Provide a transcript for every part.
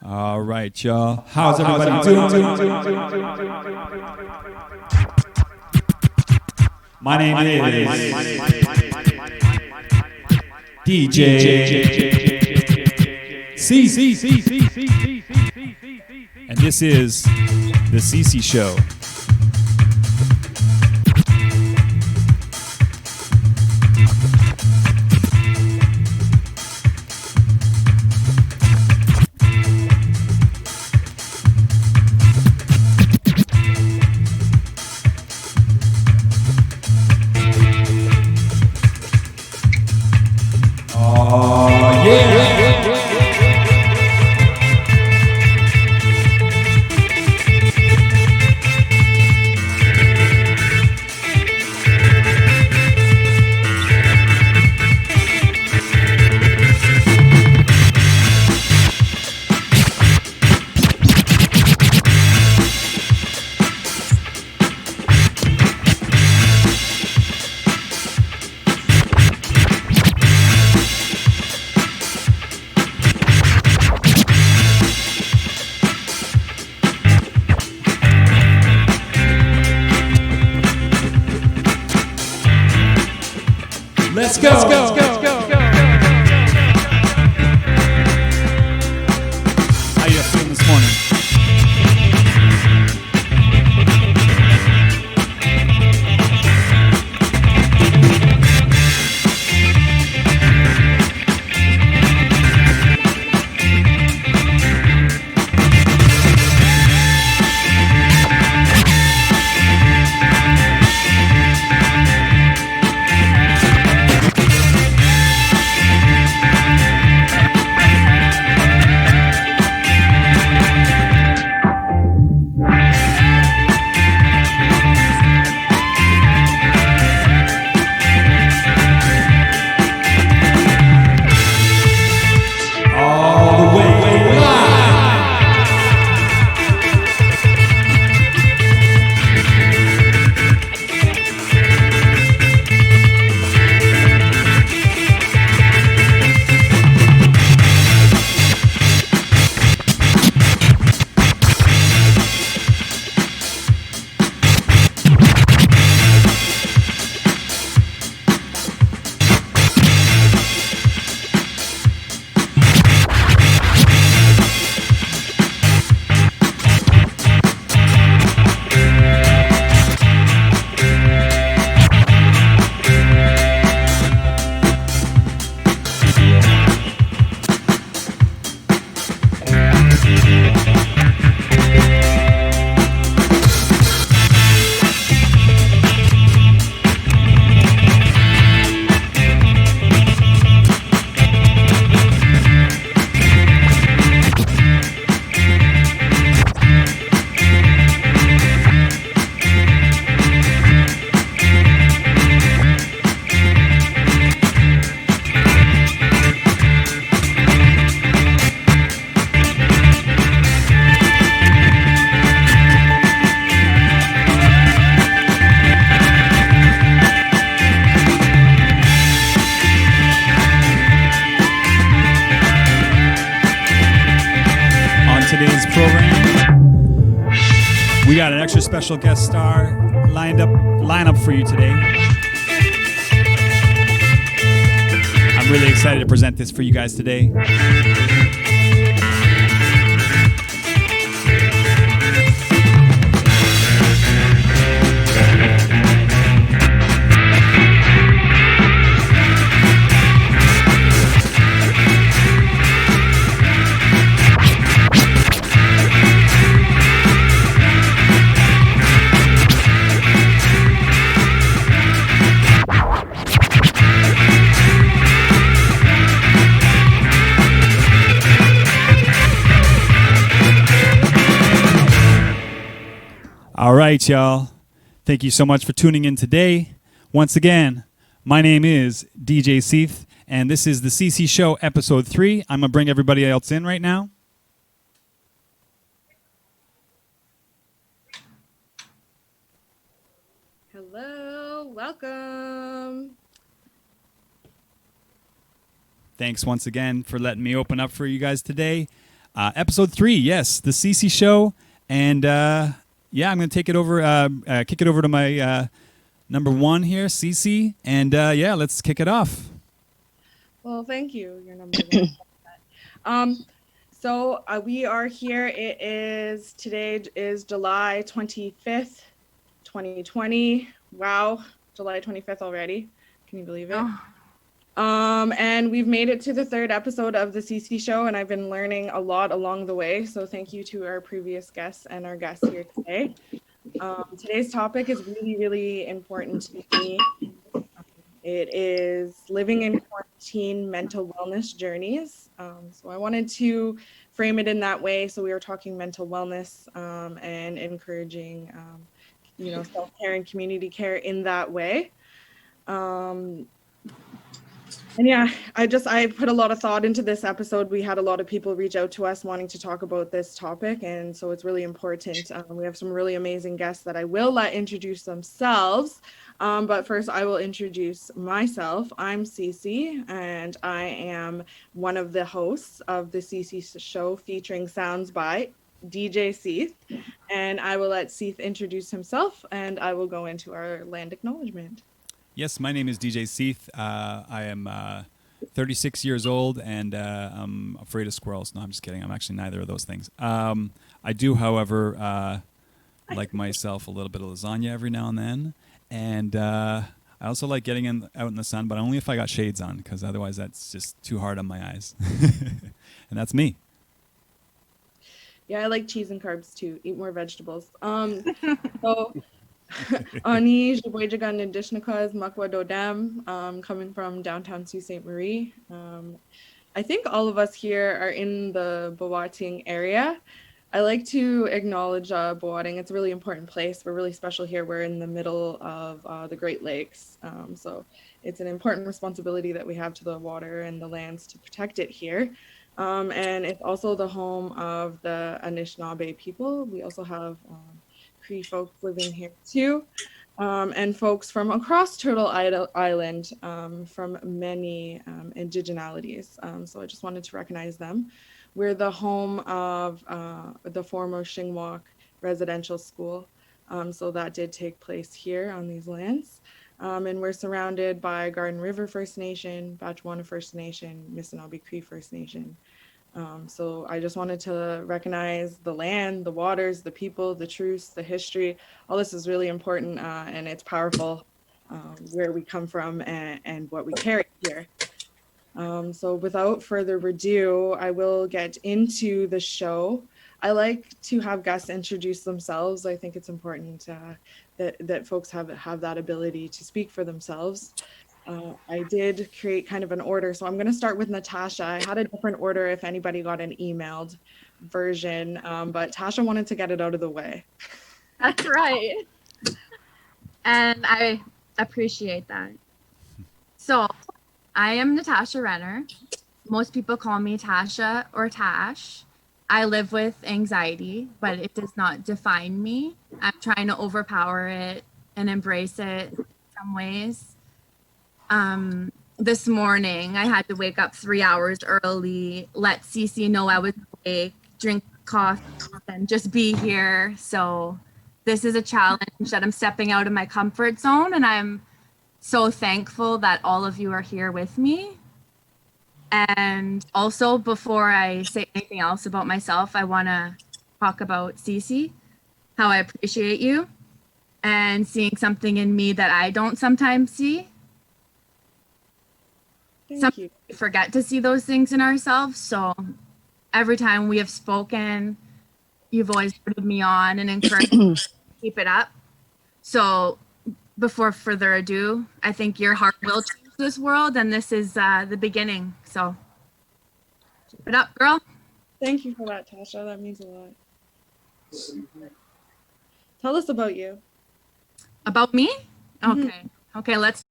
All right, y'all. How's everybody doing? My name is DJ Seith, and this is the CC Show. Let's go. How you feeling this morning? Special guest star lineup for you today. I'm really excited to present this for you guys today. All right, y'all. Thank you so much for tuning in today. Once again, my name is DJ Seith, and this is the CC Show Episode 3. I'm going to bring everybody else in right now. Hello, welcome. Thanks once again for letting me open up for you guys today. Episode 3, yes, the CC show. And yeah, I'm going to take it over, kick it over to my number 1 here, CC. And yeah, let's kick it off. Well, thank you. You're number 1. So we are here. Today is July 25th, 2020. Wow, July 25th already. Can you believe it? Oh. And we've made it to the 3rd episode of the CC show, and I've been learning a lot along the way. So thank you to our previous guests and our guests here today. Today's topic is really, really important to me. It is living in quarantine mental wellness journeys. So I wanted to frame it in that way. So we were talking mental wellness and encouraging, self-care and community care in that way. And yeah, I put a lot of thought into this episode. We had a lot of people reach out to us wanting to talk about this topic. And so it's really important. We have some really amazing guests that I will let introduce themselves. But first, I will introduce myself. I'm Cece, and I am one of the hosts of the CC show featuring sounds by DJ Seith. And I will let Seith introduce himself, and I will go into our land acknowledgement. Yes, my name is DJ Seith. I am 36 years old, and I'm afraid of squirrels. No, I'm just kidding. I'm actually neither of those things. I do, however, like myself a little bit of lasagna every now and then. And I also like getting out in the sun, but only if I got shades on, because otherwise that's just too hard on my eyes. And that's me. Yeah, I like cheese and carbs too. Eat more vegetables. So, Ani Jiboijagan Indishnakas Makwa Dodam, coming from downtown Sault Ste. Marie. I think all of us here are in the Bawating area. I like to acknowledge Bawating. It's a really important place. We're really special here. We're in the middle of the Great Lakes. So it's an important responsibility that we have to the water and the lands to protect it here. And it's also the home of the Anishinaabe people. We also have Cree folks living here too. And folks from across Turtle Island from many indigenalities. So I just wanted to recognize them. We're the home of the former Shingwalk Residential School. So that did take place here on these lands. And we're surrounded by Garden River First Nation, Batchewana First Nation, Missinaubi Cree First Nation. So I just wanted to recognize the land, the waters, the people, the truths, the history. All this is really important, and it's powerful where we come from and what we carry here. So without further ado, I will get into the show. I like to have guests introduce themselves. I think it's important that folks have that ability to speak for themselves. I did create kind of an order, so I'm going to start with Natasha. I had a different order if anybody got an emailed version, but Tasha wanted to get it out of the way. That's right. And I appreciate that. So I am Natasha Renner. Most people call me Tasha or Tash. I live with anxiety, but it does not define me. I'm trying to overpower it and embrace it in some ways. This morning, I had to wake up 3 hours early, let Cece know I was awake, drink coffee, and just be here. So this is a challenge that I'm stepping out of my comfort zone, and I'm so thankful that all of you are here with me. And also, before I say anything else about myself, I want to talk about Cece, how I appreciate you, and seeing something in me that I don't sometimes see. Thank you. We forget to see those things in ourselves. So every time we have spoken, you've always put me on and encouraged me to keep it up. So before further ado, I think your heart will change this world, and this is the beginning. So keep it up, girl. Thank you for that, Tasha. That means a lot. Tell us about you. About me? Mm-hmm. Okay, let's.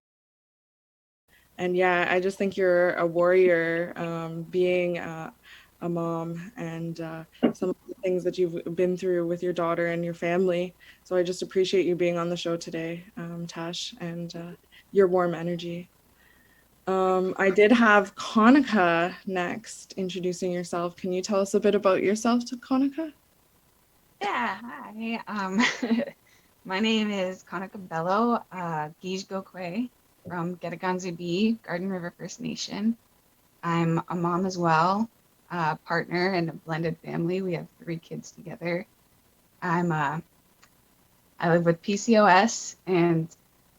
And yeah, I just think you're a warrior, being a mom, and some of the things that you've been through with your daughter and your family. So I just appreciate you being on the show today, Tash, and your warm energy. I did have Conika next, introducing yourself. Can you tell us a bit about yourself, to Conika? Yeah, hi. My name is Conika Belleau, Gij Gokwe from Getaganzubi, Garden River First Nation. I'm a mom as well, a partner in a blended family. We have 3 kids together. I live with PCOS and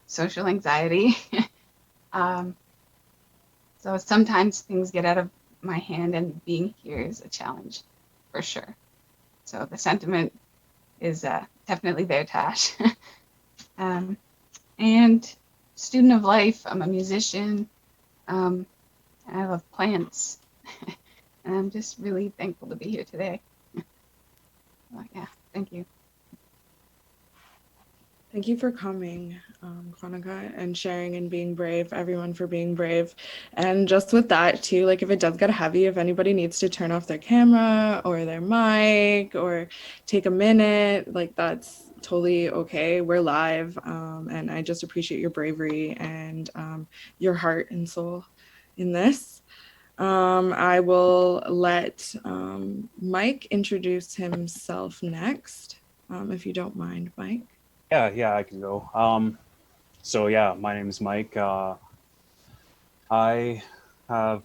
social anxiety. um, so sometimes things get out of my hand, and being here is a challenge for sure. So the sentiment is definitely there, Tash. And student of life, I'm a musician. And I love plants. And I'm just really thankful to be here today. Well, yeah, thank you. Thank you for coming, Conica, and sharing and being brave, everyone for being brave. And just with that too, like if it does get heavy, if anybody needs to turn off their camera or their mic or take a minute, like that's totally okay. We're live. And I just appreciate your bravery and your heart and soul in this. I will let Mike introduce himself next, if you don't mind, Mike. Yeah, I can go. So yeah, my name is Mike. I have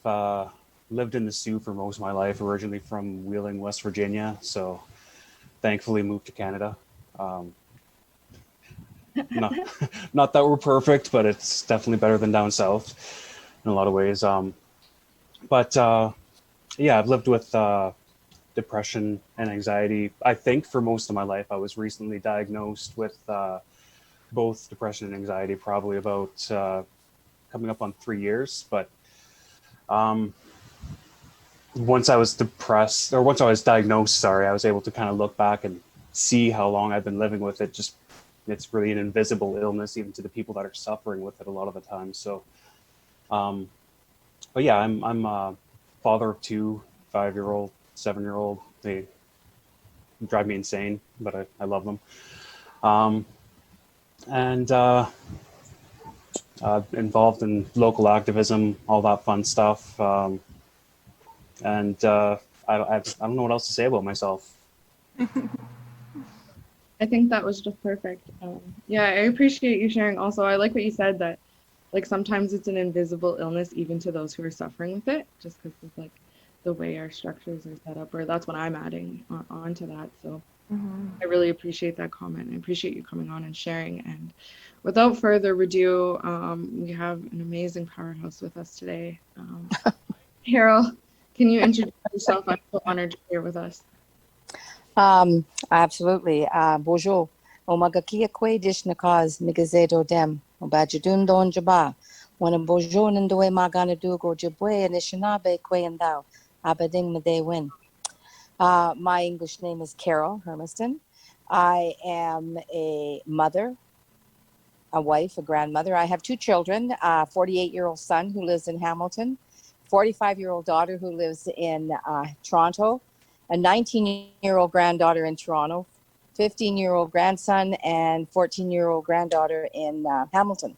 lived in the Sioux for most of my life, originally from Wheeling, West Virginia. So thankfully moved to Canada. Not, not that we're perfect, but it's definitely better than down south in a lot of ways. Yeah, I've lived with depression and anxiety. I think for most of my life. I was recently diagnosed with both depression and anxiety, probably about coming up on 3 years. But once I was diagnosed, I was able to kind of look back and see how long I've been living with it. It's really an invisible illness, even to the people that are suffering with it a lot of the time. So, but yeah, I'm a father of 2, 5-year-old, 7-year-old. They drive me insane, but I love them. Involved in local activism, all that fun stuff. I don't know what else to say about myself. I think that was just perfect. Yeah, I appreciate you sharing. Also, I like what you said that, like, sometimes it's an invisible illness even to those who are suffering with it, just because of like the way our structures are set up. Or that's what I'm adding on to that. So I really appreciate that comment. I appreciate you coming on and sharing. And without further ado, we have an amazing powerhouse with us today. Carol, can you introduce yourself? I'm so honored you're here with us. Absolutely. Bonjour. Omagakia kwe dish nakaz migazedo dem. Obajadun don jaba. When a bonjour ndoe magana dugo jabwe and ishinabe kwe and thou. Abading made win. My English name is Carol Hermiston. I am a mother, a wife, a grandmother. I have 2 children, a 48-year-old son who lives in Hamilton, 45-year-old daughter who lives in Toronto, a 19-year-old granddaughter in Toronto, 15-year-old grandson, and 14-year-old granddaughter in Hamilton.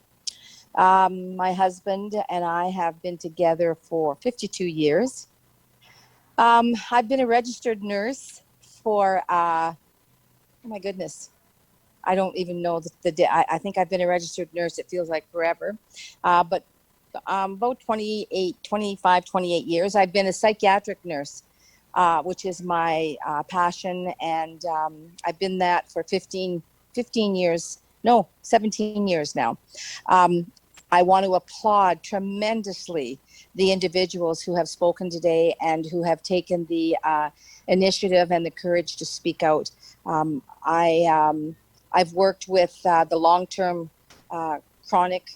My husband and I have been together for 52 years. I've been a registered nurse for, oh my goodness, I don't even know the day. I think I've been a registered nurse. It feels like forever. But about 28 years. I've been a psychiatric nurse, which is my passion. And I've been that for 17 years now. I want to applaud tremendously the individuals who have spoken today and who have taken the initiative and the courage to speak out. I've worked with the long-term chronic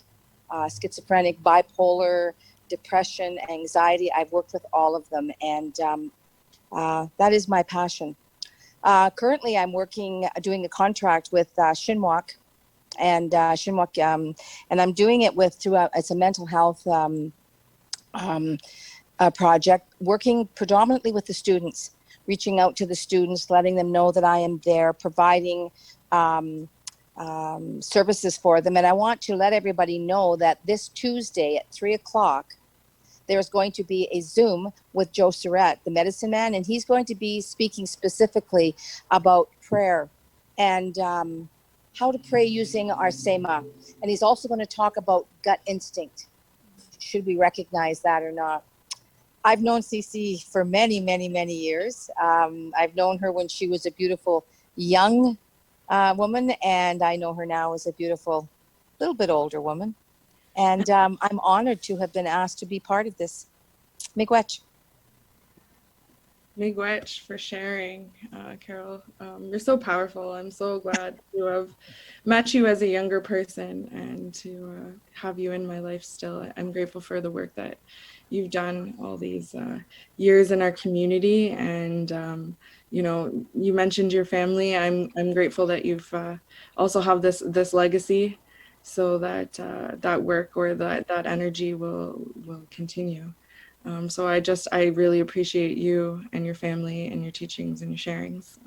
schizophrenic, bipolar, depression, anxiety. I've worked with all of them, and that is my passion. Currently, I'm doing a contract with Shinwalk, and and I'm doing it it's a mental health project, working predominantly with the students, reaching out to the students, letting them know that I am there, providing services for them. And I want to let everybody know that this Tuesday at 3:00, there's going to be a Zoom with Joe Surratt, the medicine man, and he's going to be speaking specifically about prayer and how to pray using our Sema. And he's also going to talk about gut instinct. Should we recognize that or not? I've known Cece for many, many, many years. I've known her when she was a beautiful young woman, and I know her now as a beautiful, little bit older woman. And I'm honored to have been asked to be part of this. Miigwech. Miigwech for sharing, Carol. You're so powerful. I'm so glad to have met you as a younger person and to have you in my life still. I'm grateful for the work that you've done all these years in our community. And, you know, you mentioned your family. I'm grateful that you've also have this legacy so that that work or that energy will continue. So I really appreciate you and your family and your teachings and your sharings.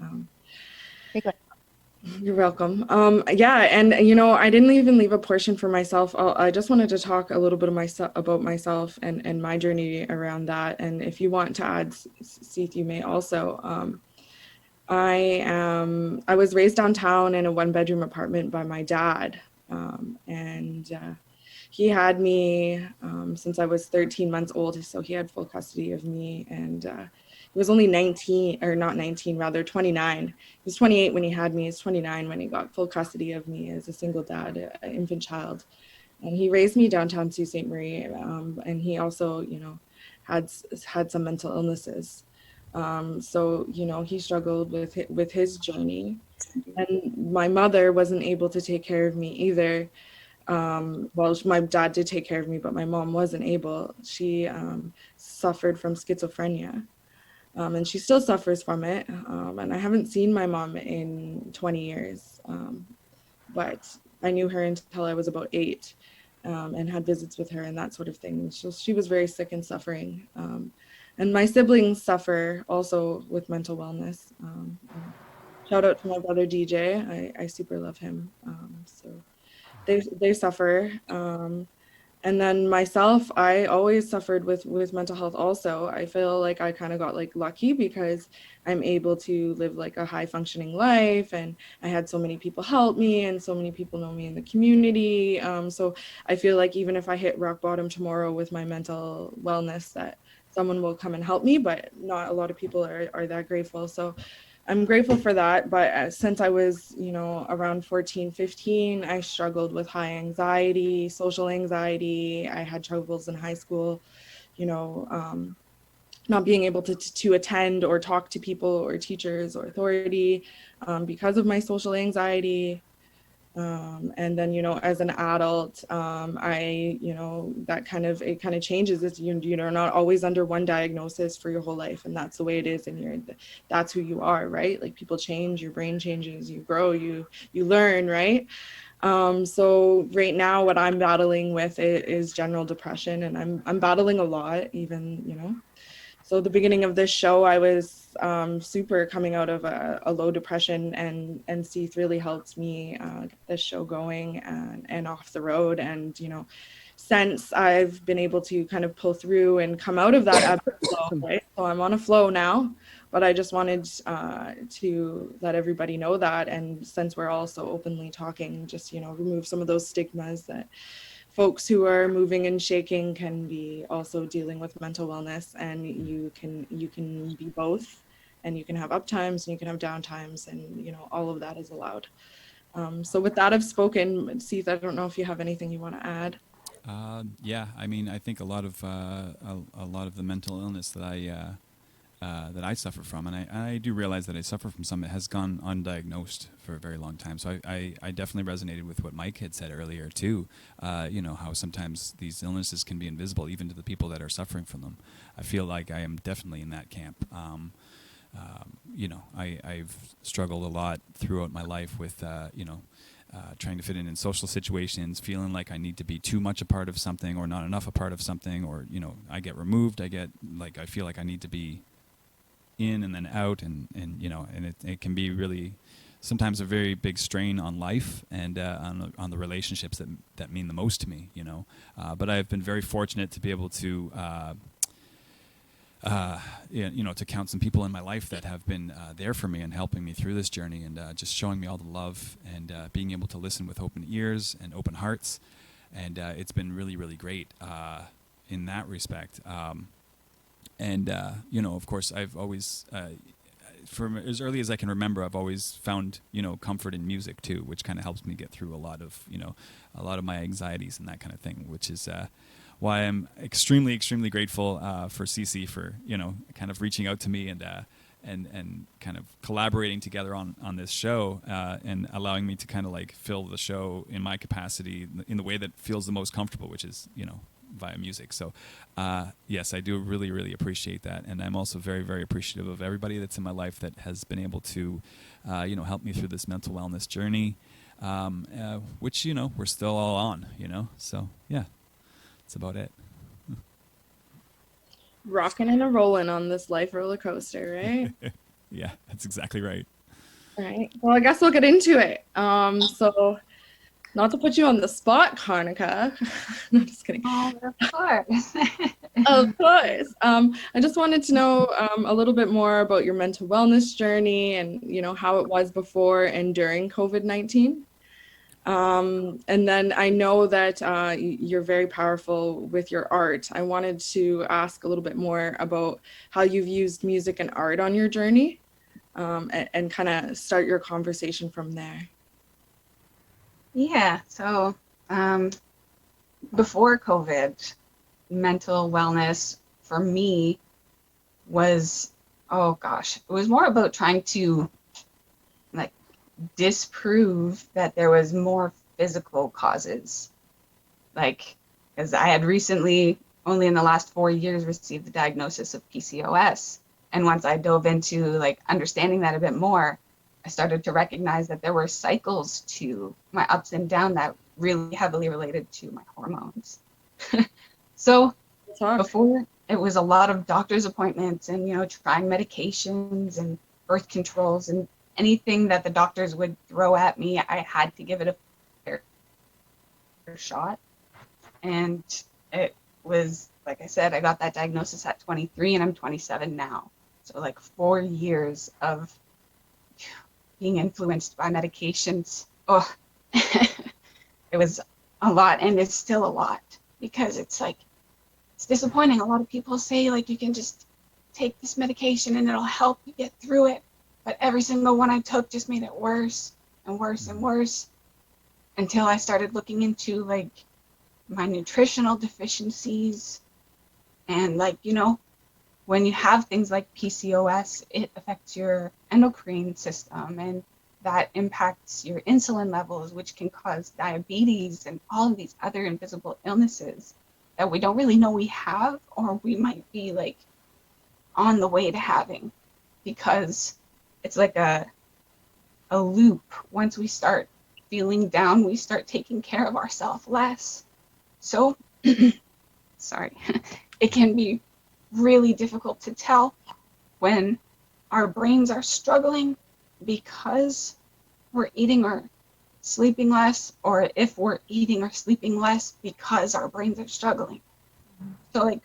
You're welcome. Yeah, and you know, I didn't even leave a portion for myself. I just wanted to talk a little bit of about myself and my journey around that. And if you want to add, Seith, you may also. I was raised downtown in a 1-bedroom apartment by my dad, and he had me since I was 13 months old, so he had full custody of me, and he was only 19, or not 19, rather 29. He was 28 when he had me. He's 29 when he got full custody of me as a single dad, an infant child. And he raised me downtown Sault Ste. Marie, and he also, you know, had some mental illnesses. So, you know, he struggled with his journey. And my mother wasn't able to take care of me either. Well, my dad did take care of me, but my mom wasn't able. She suffered from schizophrenia, and she still suffers from it. And I haven't seen my mom in 20 years, but I knew her until I was about 8, and had visits with her and that sort of thing. So she was very sick and suffering. And my siblings suffer also with mental wellness. Shout out to my brother DJ. I super love him. So they suffer. And then myself, I always suffered with mental health also. I feel like I kind of got like lucky because I'm able to live like a high functioning life, and I had so many people help me and so many people know me in the community. So I feel like even if I hit rock bottom tomorrow with my mental wellness, that someone will come and help me, but not a lot of people are that grateful. So I'm grateful for that. But since I was, you know, around 14, 15, I struggled with high anxiety, social anxiety. I had troubles in high school, you know, not being able to attend or talk to people or teachers or authority because of my social anxiety. And then, you know, as an adult, you know, it kind of changes. It's, you're not always under one diagnosis for your whole life, and that's the way it is. And that's who you are, right? Like people change, your brain changes, you grow, you learn, right? So right now what I'm battling with is general depression, and I'm battling a lot, even, you know. So the beginning of this show, I was super coming out of a low depression, and Seith really helped me get this show going and off the road. And, you know, since I've been able to kind of pull through and come out of that ebb and flow, right? So I'm on a flow now, but I just wanted to let everybody know that. And since we're also openly talking, just, you know, remove some of those stigmas that folks who are moving and shaking can be also dealing with mental wellness, and you can be both, and you can have up times and you can have down times, and, you know, all of that is allowed. So with that, I've spoken. Seith, I don't know if you have anything you want to add. Yeah, I mean, I think a lot of the mental illness that I suffer from, and I do realize that I suffer from some that has gone undiagnosed for a very long time. So I definitely resonated with what Mike had said earlier too. You know, how sometimes these illnesses can be invisible even to the people that are suffering from them. I feel like I am definitely in that camp. You know, I've struggled a lot throughout my life with, you know, trying to fit in social situations, feeling like I need to be too much a part of something or not enough a part of something, or, you know, I get removed, I feel like I need to be in and then out, and you know, and it can be really sometimes a very big strain on life and on the relationships that mean the most to me, you know. But I've been very fortunate to be able to, you know, to count some people in my life that have been there for me and helping me through this journey and just showing me all the love and being able to listen with open ears and open hearts. And it's been really, really great in that respect. You know, of course, I've always, from as early as I can remember, I've always found, you know, comfort in music too, which kind of helps me get through a lot of, you know, a lot of my anxieties and that kind of thing, which is why I'm extremely, extremely grateful for CC for, you know, kind of reaching out to me and kind of collaborating together on this show and allowing me to kind of like fill the show in my capacity in the way that feels the most comfortable, which is, you know, via music. So yes, I do really, really appreciate that. And I'm also very, very appreciative of everybody that's in my life that has been able to, you know, help me through this mental wellness journey, which, you know, we're still all on, you know. So yeah, that's about it. Rocking and rolling on this life roller coaster, right? Yeah, that's exactly right. All right. Well, I guess we'll get into it. So, not to put you on the spot, Conika. No, just kidding. Oh, of course. Of course. I just wanted to know a little bit more about your mental wellness journey and, you know, how it was before and during COVID-19. And then I know that you're very powerful with your art. I wanted to ask a little bit more about how you've used music and art on your journey, and kind of start your conversation from there. Yeah, so before COVID, mental wellness for me was, oh gosh, it was more about trying to like disprove that there was more physical causes. Like, because I had recently, only in the last 4 years, received the diagnosis of PCOS. And once I dove into like understanding that a bit more, I started to recognize that there were cycles to my ups and downs that really heavily related to my hormones. So before, it was a lot of doctor's appointments and, you know, trying medications and birth controls and anything that the doctors would throw at me, I had to give it a fair shot. And it was, like I said, I got that diagnosis at 23 and I'm 27 now. So like 4 years of being influenced by medications. Oh, it was a lot, and it's still a lot because it's like, it's disappointing. A lot of people say like you can just take this medication and it'll help you get through it. But every single one I took just made it worse and worse and worse until I started looking into like my nutritional deficiencies. And like, you know, when you have things like PCOS, it affects your endocrine system and that impacts your insulin levels, which can cause diabetes and all of these other invisible illnesses that we don't really know we have, or we might be like on the way to having, because it's like a loop. Once we start feeling down, we start taking care of ourselves less. So, sorry, it can be really difficult to tell when our brains are struggling because we're eating or sleeping less, or if we're eating or sleeping less because our brains are struggling. So like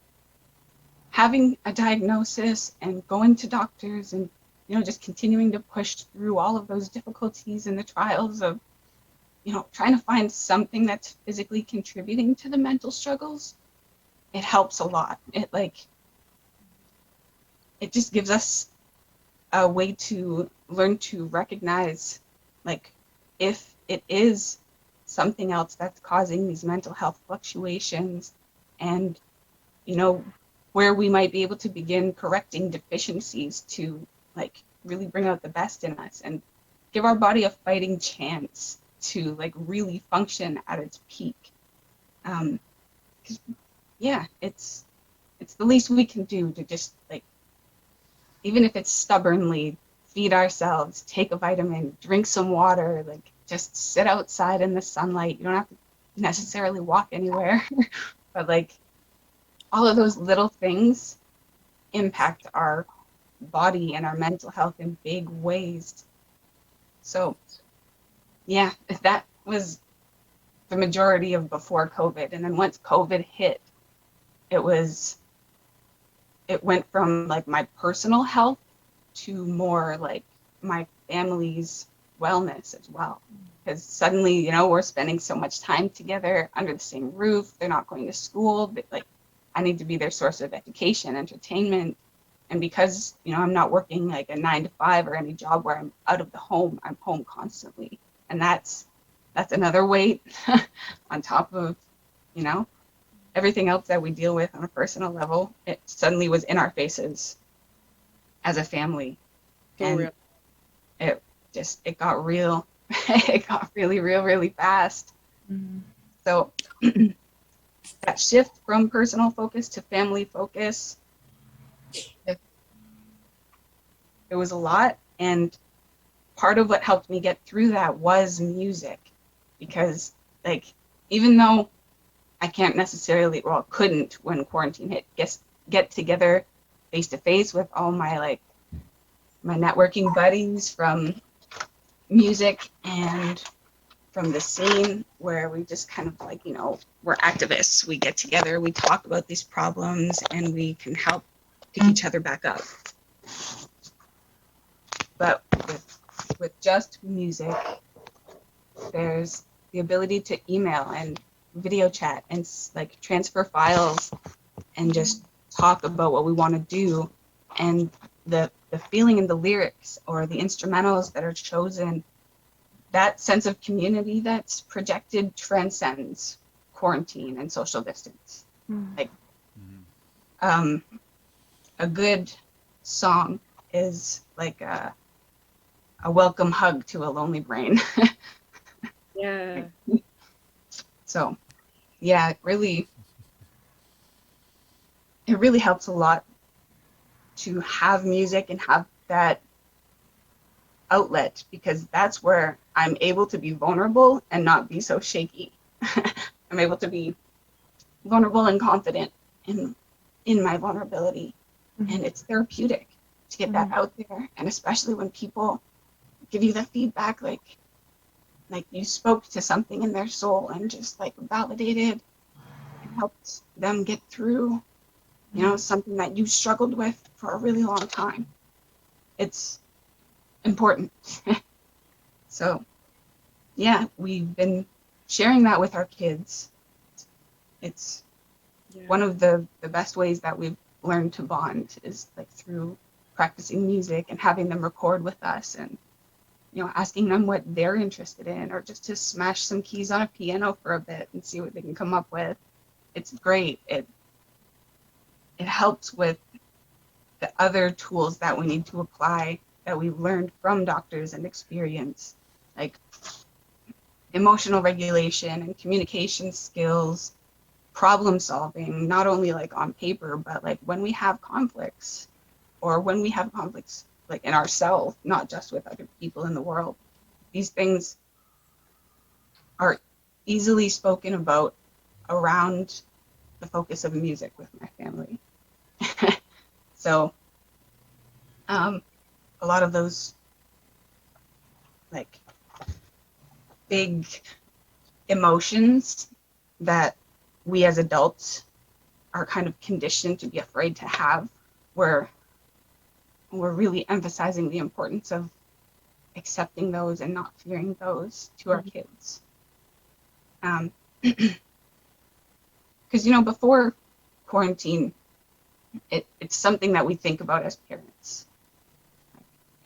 having a diagnosis and going to doctors and, you know, just continuing to push through all of those difficulties and the trials of, you know, trying to find something that's physically contributing to the mental struggles, it helps a lot. It just gives us a way to learn to recognize, like, if it is something else that's causing these mental health fluctuations, and, you know, where we might be able to begin correcting deficiencies to, like, really bring out the best in us and give our body a fighting chance to, like, really function at its peak. 'Cause, yeah, it's the least we can do to just, like, even if it's stubbornly feed ourselves, take a vitamin, drink some water, like just sit outside in the sunlight. You don't have to necessarily walk anywhere, but like all of those little things impact our body and our mental health in big ways. So yeah, that was the majority of before COVID. And then once COVID hit, it went from like my personal health to more like my family's wellness as well. Because suddenly, you know, we're spending so much time together under the same roof. They're not going to school. But like, I need to be their source of education, entertainment. And because, you know, I'm not working like a 9 to 5 or any job where I'm out of the home, I'm home constantly. And that's another weight on top of, you know, everything else that we deal with on a personal level. It suddenly was in our faces as a family. And it got real. It got really real really fast. Mhm. So that shift from personal focus to family focus, it was a lot. And part of what helped me get through that was music, because like, even though I can't necessarily, well, couldn't when quarantine hit, get together face to face with all my networking buddies from music and from the scene, where we just kind of like, you know, we're activists. We get together, we talk about these problems, and we can help pick each other back up. But with just music, there's the ability to email and video chat and like transfer files and just talk about what we want to do, and the feeling in the lyrics or the instrumentals that are chosen. That sense of community that's projected transcends quarantine and social distance. Like, a good song is like a welcome hug to a lonely brain. Yeah. So, yeah, it really helps a lot to have music and have that outlet, because that's where I'm able to be vulnerable and not be so shaky. I'm able to be vulnerable and confident in my vulnerability. And it's therapeutic to get that out there. And especially when people give you the feedback, like you spoke to something in their soul and just like validated and helped them get through, you know, something that you struggled with for a really long time. It's important. So yeah, we've been sharing that with our kids. It's one of the best ways that we've learned to bond is like through practicing music and having them record with us, and, you know, asking them what they're interested in, or just to smash some keys on a piano for a bit and see what they can come up with. It's great. It helps with the other tools that we need to apply that we've learned from doctors and experience, like emotional regulation and communication skills, problem solving, not only like on paper, but like when we have conflicts, or when we have conflicts like in ourselves, not just with other people in the world. These things are easily spoken about around the focus of music with my family. So a lot of those like big emotions that we as adults are kind of conditioned to be afraid to have, we're really emphasizing the importance of accepting those and not fearing those to our kids. Because, you know, before quarantine, it's something that we think about as parents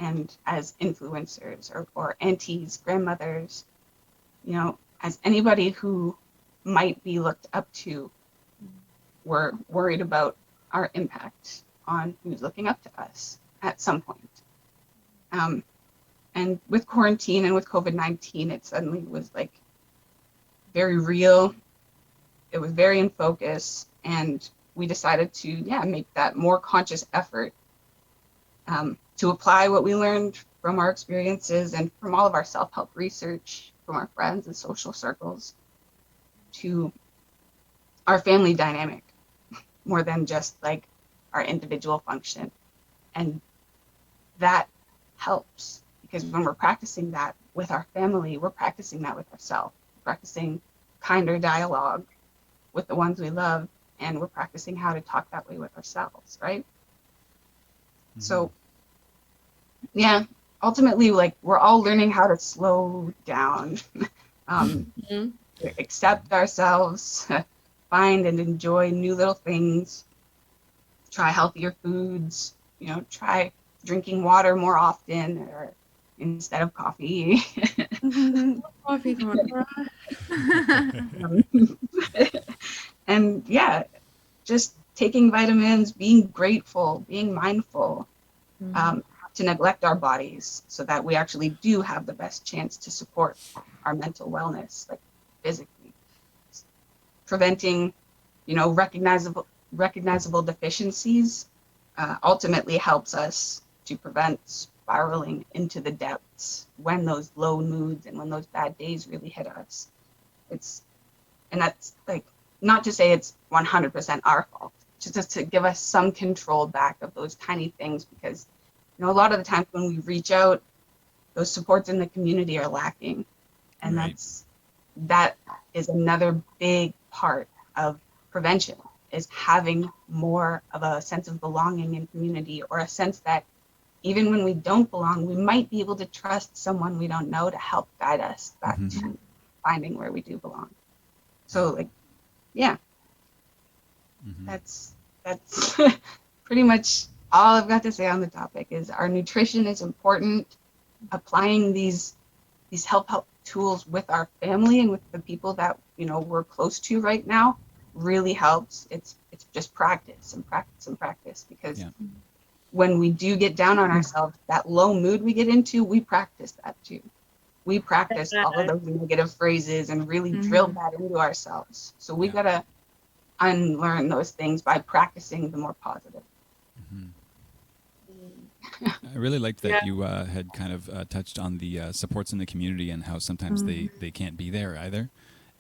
and as influencers or aunties, grandmothers, you know, as anybody who might be looked up to. We're worried about our impact on who's looking up to us at some point. And with quarantine and with COVID-19, it suddenly was like very real. It was very in focus, and we decided to, make that more conscious effort to apply what we learned from our experiences and from all of our self-help research, from our friends and social circles, to our family dynamic, more than just like our individual function. And that helps, because when we're practicing that with our family, we're practicing that with ourselves, practicing kinder dialogue with the ones we love, and we're practicing how to talk that way with ourselves, right? So yeah, ultimately, like, we're all learning how to slow down, accept ourselves, find and enjoy new little things, try healthier foods, try drinking water more often or instead of coffee. Coffee, Conica. And yeah, just taking vitamins, being grateful, being mindful, to neglect our bodies so that we actually do have the best chance to support our mental wellness, like physically. Preventing, recognizable deficiencies ultimately helps us to prevent spiraling into the depths when those low moods and when those bad days really hit us. And that's like, not to say it's 100% our fault, just to give us some control back of those tiny things, because a lot of the times when we reach out, those supports in the community are lacking. And that is another big part of prevention, is having more of a sense of belonging in community, or a sense that even when we don't belong, we might be able to trust someone we don't know to help guide us back to finding where we do belong. So like, yeah, that's pretty much all I've got to say on the topic. Is our nutrition is important. Applying these help tools with our family and with the people that we're close to right now really helps. It's just practice and practice and practice, because when we do get down on ourselves, that low mood we get into, we practice that too. We practice all of those negative phrases and really drill that into ourselves. So we gotta unlearn those things by practicing the more positive. I really liked that you had kind of touched on the supports in the community and how sometimes they can't be there either.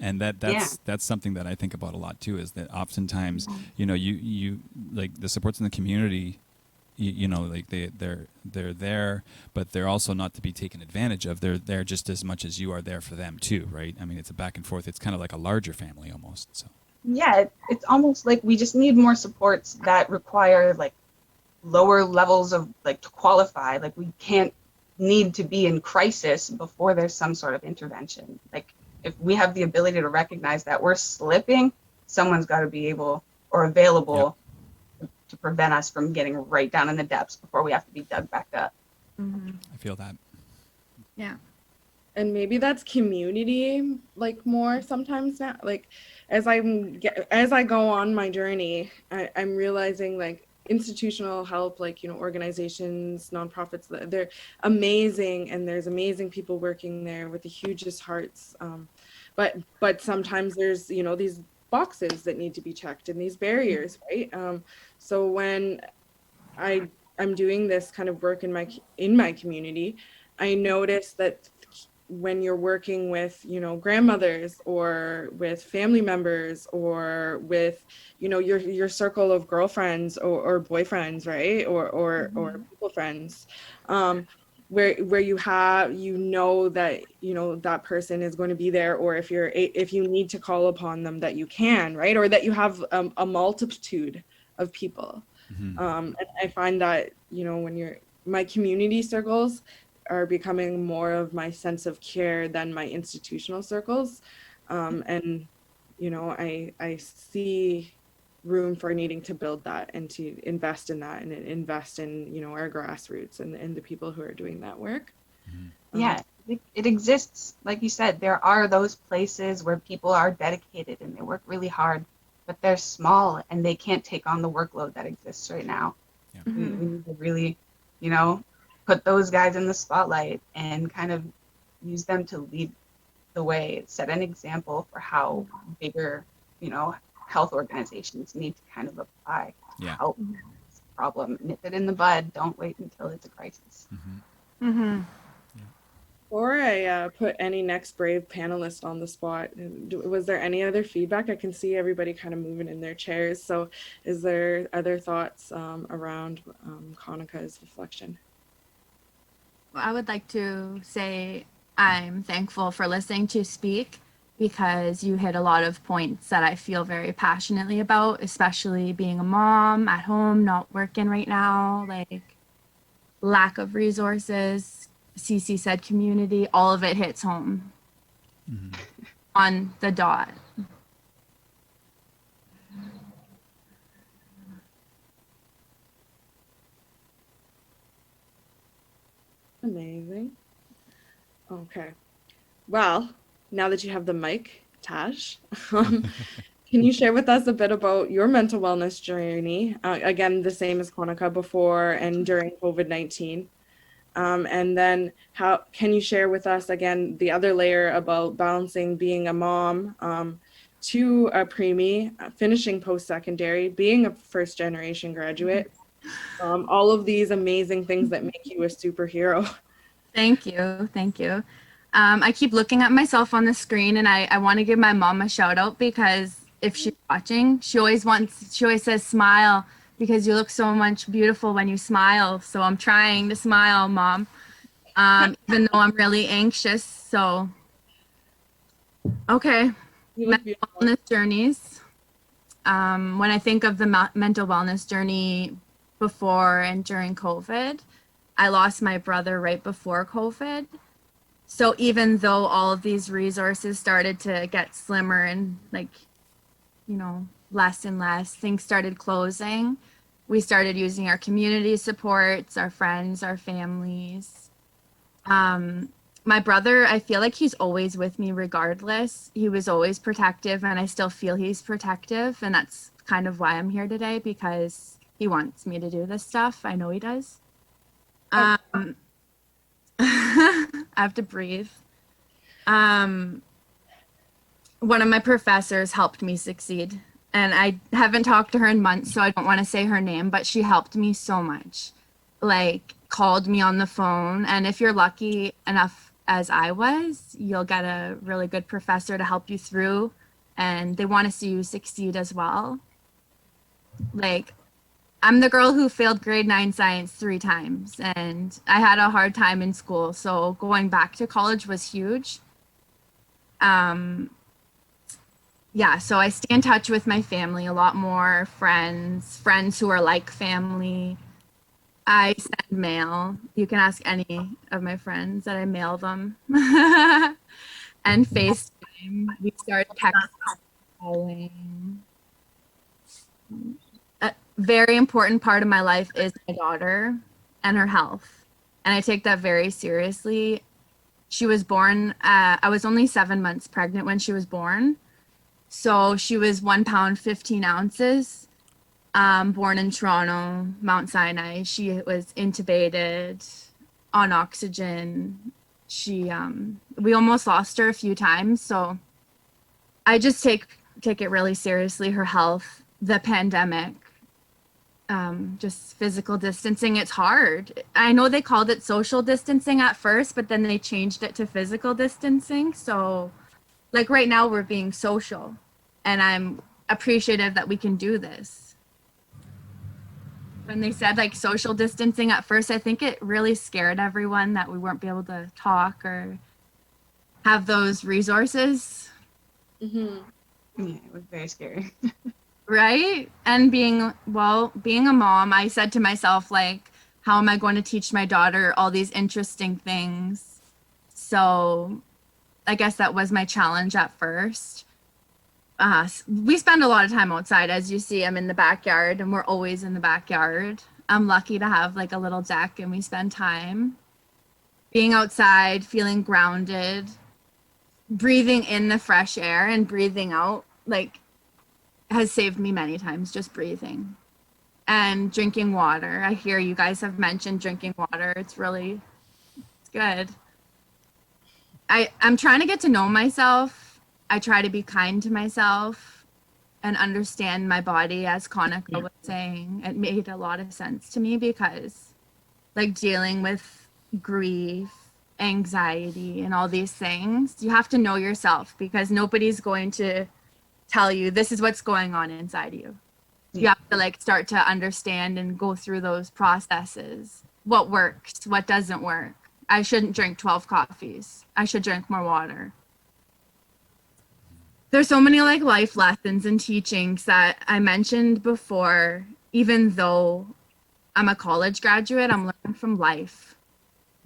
And that's something that I think about a lot too, is that oftentimes, you like the supports in the community, like they're there, but they're also not to be taken advantage of. They're there just as much as you are there for them too, right? I mean, it's a back and forth. It's kind of like a larger family almost. So yeah, it's almost like we just need more supports that require like lower levels of like to qualify. Like we can't need to be in crisis before there's some sort of intervention. Like if we have the ability to recognize that we're slipping, someone's got to be able or available to prevent us from getting right down in the depths before we have to be dug back up. I feel that. Yeah. And maybe that's community, like more sometimes now. Like as I go on my journey, I'm realizing like institutional help, like organizations, nonprofits, they're amazing, and there's amazing people working there with the hugest hearts. But sometimes there's these boxes that need to be checked and these barriers, right? So when I'm doing this kind of work in my community, I notice that when you're working with grandmothers or with family members or with your circle of girlfriends or boyfriends, right, or people friends, where you have that that person is going to be there, or if you need to call upon them, that you can, right, or that you have a multitude of people. And I find that when my community circles are becoming more of my sense of care than my institutional circles. And, I see room for needing to build that and to invest in that and invest in, our grassroots and the people who are doing that work. Yeah, it exists. Like you said, there are those places where people are dedicated and they work really hard, but they're small and they can't take on the workload that exists right now. We need to really, put those guys in the spotlight and kind of use them to lead the way, set an example for how bigger, health organizations need to kind of apply to help this problem. Nip it in the bud. Don't wait until it's a crisis. Before I put any next brave panelist on the spot, was there any other feedback? I can see everybody kind of moving in their chairs. So is there other thoughts around Conika's reflection? I would like to say I'm thankful for listening to you speak because you hit a lot of points that I feel very passionately about, especially being a mom at home, not working right now, like lack of resources. Cece said community, all of it hits home on the dot. Amazing. Okay. Well, now that you have the mic, Tash, can you share with us a bit about your mental wellness journey? Again, the same as Conica, before and during COVID-19. And then how can you share with us again the other layer about balancing being a mom to a preemie, finishing post-secondary, being a first-generation graduate, all of these amazing things that make you a superhero. Thank you. Thank you. I keep looking at myself on the screen and I want to give my mom a shout out because if she's watching, she always says smile because you look so much beautiful when you smile. So I'm trying to smile, Mom, even though I'm really anxious. So, okay. You look Mental beautiful. wellness journeys. When I think of the mental wellness journey before and during COVID, I lost my brother right before COVID. So even though all of these resources started to get slimmer and less and less, things started closing. We started using our community supports, our friends, our families. My brother, I feel like he's always with me regardless. He was always protective and I still feel he's protective. And that's kind of why I'm here today because he wants me to do this stuff. I know he does. I have to breathe. One of my professors helped me succeed. And I haven't talked to her in months, so I don't want to say her name, but she helped me so much. Like, called me on the phone. And if you're lucky enough as I was, you'll get a really good professor to help you through. And they want to see you succeed as well. Like, I'm the girl who failed grade 9 science 3 times. And I had a hard time in school. So going back to college was huge. Yeah, so I stay in touch with my family a lot more, friends who are like family. I send mail. You can ask any of my friends that I mail them. And FaceTime. We started texting, calling. A very important part of my life is my daughter and her health. And I take that very seriously. She was born, I was only 7 months pregnant when she was born. So she was 1 pound, 15 ounces, born in Toronto, Mount Sinai. She was intubated on oxygen. We almost lost her a few times. So I just take it really seriously, her health, the pandemic, just physical distancing. It's hard. I know they called it social distancing at first, but then they changed it to physical distancing. So like right now we're being social and I'm appreciative that we can do this. When they said like social distancing at first, I think it really scared everyone that we weren't be able to talk or have those resources. Mm-hmm. Yeah, it was very scary. Right? And being a mom, I said to myself, like, how am I going to teach my daughter all these interesting things? So I guess that was my challenge at first. We spend a lot of time outside. As you see, I'm in the backyard and we're always in the backyard. I'm lucky to have like a little deck and we spend time being outside, feeling grounded, breathing in the fresh air and breathing out, like has saved me many times, just breathing and drinking water. I hear you guys have mentioned drinking water. It's good. I'm trying to get to know myself. I try to be kind to myself and understand my body, as Conica was saying. It made a lot of sense to me because like dealing with grief, anxiety, and all these things, you have to know yourself because nobody's going to tell you this is what's going on inside you. You have to like start to understand and go through those processes. What works, what doesn't work. I shouldn't drink 12 coffees. I should drink more water. There's so many like life lessons and teachings that I mentioned before. Even though I'm a college graduate, I'm learning from life.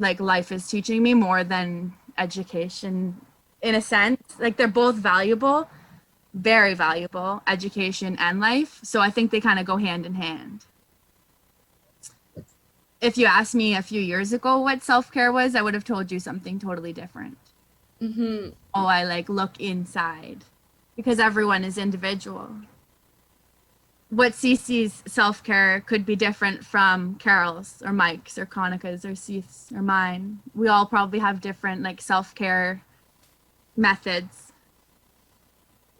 Like life is teaching me more than education in a sense. Like they're both valuable, very valuable, education and life. So I think they kind of go hand in hand. If you asked me a few years ago what self-care was, I would have told you something totally different. Mm-hmm. Oh, I like look inside because everyone is individual. What Cece's self-care could be different from Carol's or Mike's or Conika's or Seith's or mine. We all probably have different like self-care methods.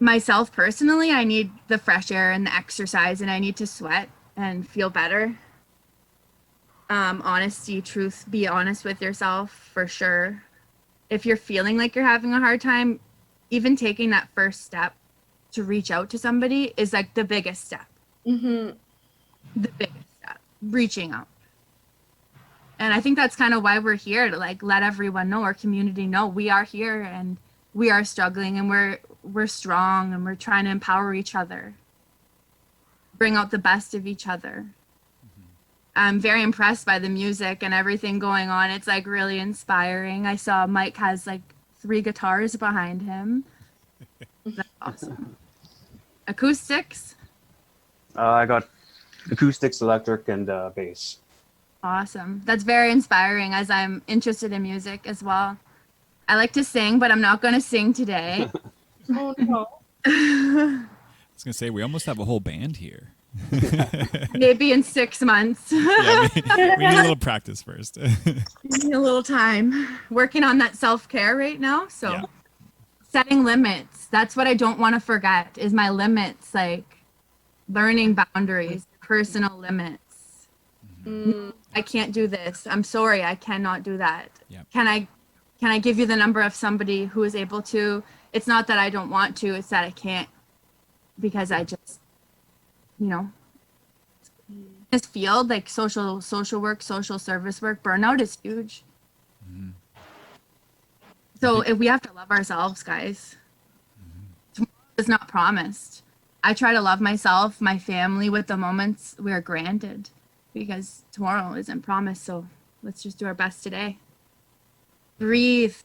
Myself personally, I need the fresh air and the exercise, and I need to sweat and feel better. Honesty, truth, be honest with yourself for sure. If you're feeling like you're having a hard time, even taking that first step to reach out to somebody is like the biggest step. Mm-hmm. The biggest step, reaching out. And I think that's kind of why we're here, to like let everyone know, our community know we are here and we are struggling and we're strong and we're trying to empower each other, bring out the best of each other. I'm very impressed by the music and everything going on. It's like really inspiring. I saw Mike has like 3 guitars behind him. That's awesome. Acoustics? I got acoustics, electric, and bass. Awesome. That's very inspiring as I'm interested in music as well. I like to sing, but I'm not going to sing today. Oh no. I was gonna say we almost have a whole band here. Maybe in 6 months. Yeah, we need a little practice first. Need a little time. Working on that self-care right now. So Yeah. setting limits. That's what I don't want to forget is my limits, like learning boundaries, personal limits. Mm. I can't do this. I'm sorry, I cannot do that. Yeah. Can I give you the number of somebody who is able to? It's not that I don't want to, it's that I can't because I just, you know, this field, like social work, social service work, burnout is huge. Mhm. So if we have to love ourselves, guys. Tomorrow is not promised. I try to love myself, my family with the moments we are granted because tomorrow isn't promised. So let's just do our best today. Breathe.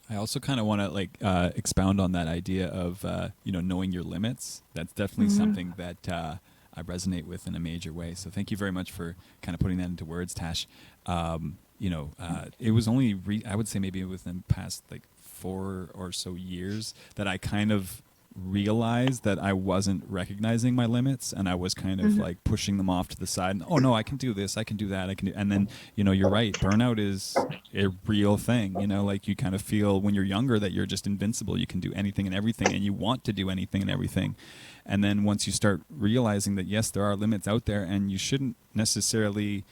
I also kind of want to like expound on that idea of knowing your limits. That's definitely something that I resonate with in a major way. So thank you very much for kind of putting that into words, Tash. It was only I would say maybe within the past like 4 or so years that I kind of realized that I wasn't recognizing my limits and I was kind of like pushing them off to the side and oh no, I can do this, I can do that, I can do, and then you're right, burnout is a real thing. Like you kind of feel when you're younger that you're just invincible, you can do anything and everything and you want to do anything and everything, and then once you start realizing that yes, there are limits out there and you shouldn't necessarily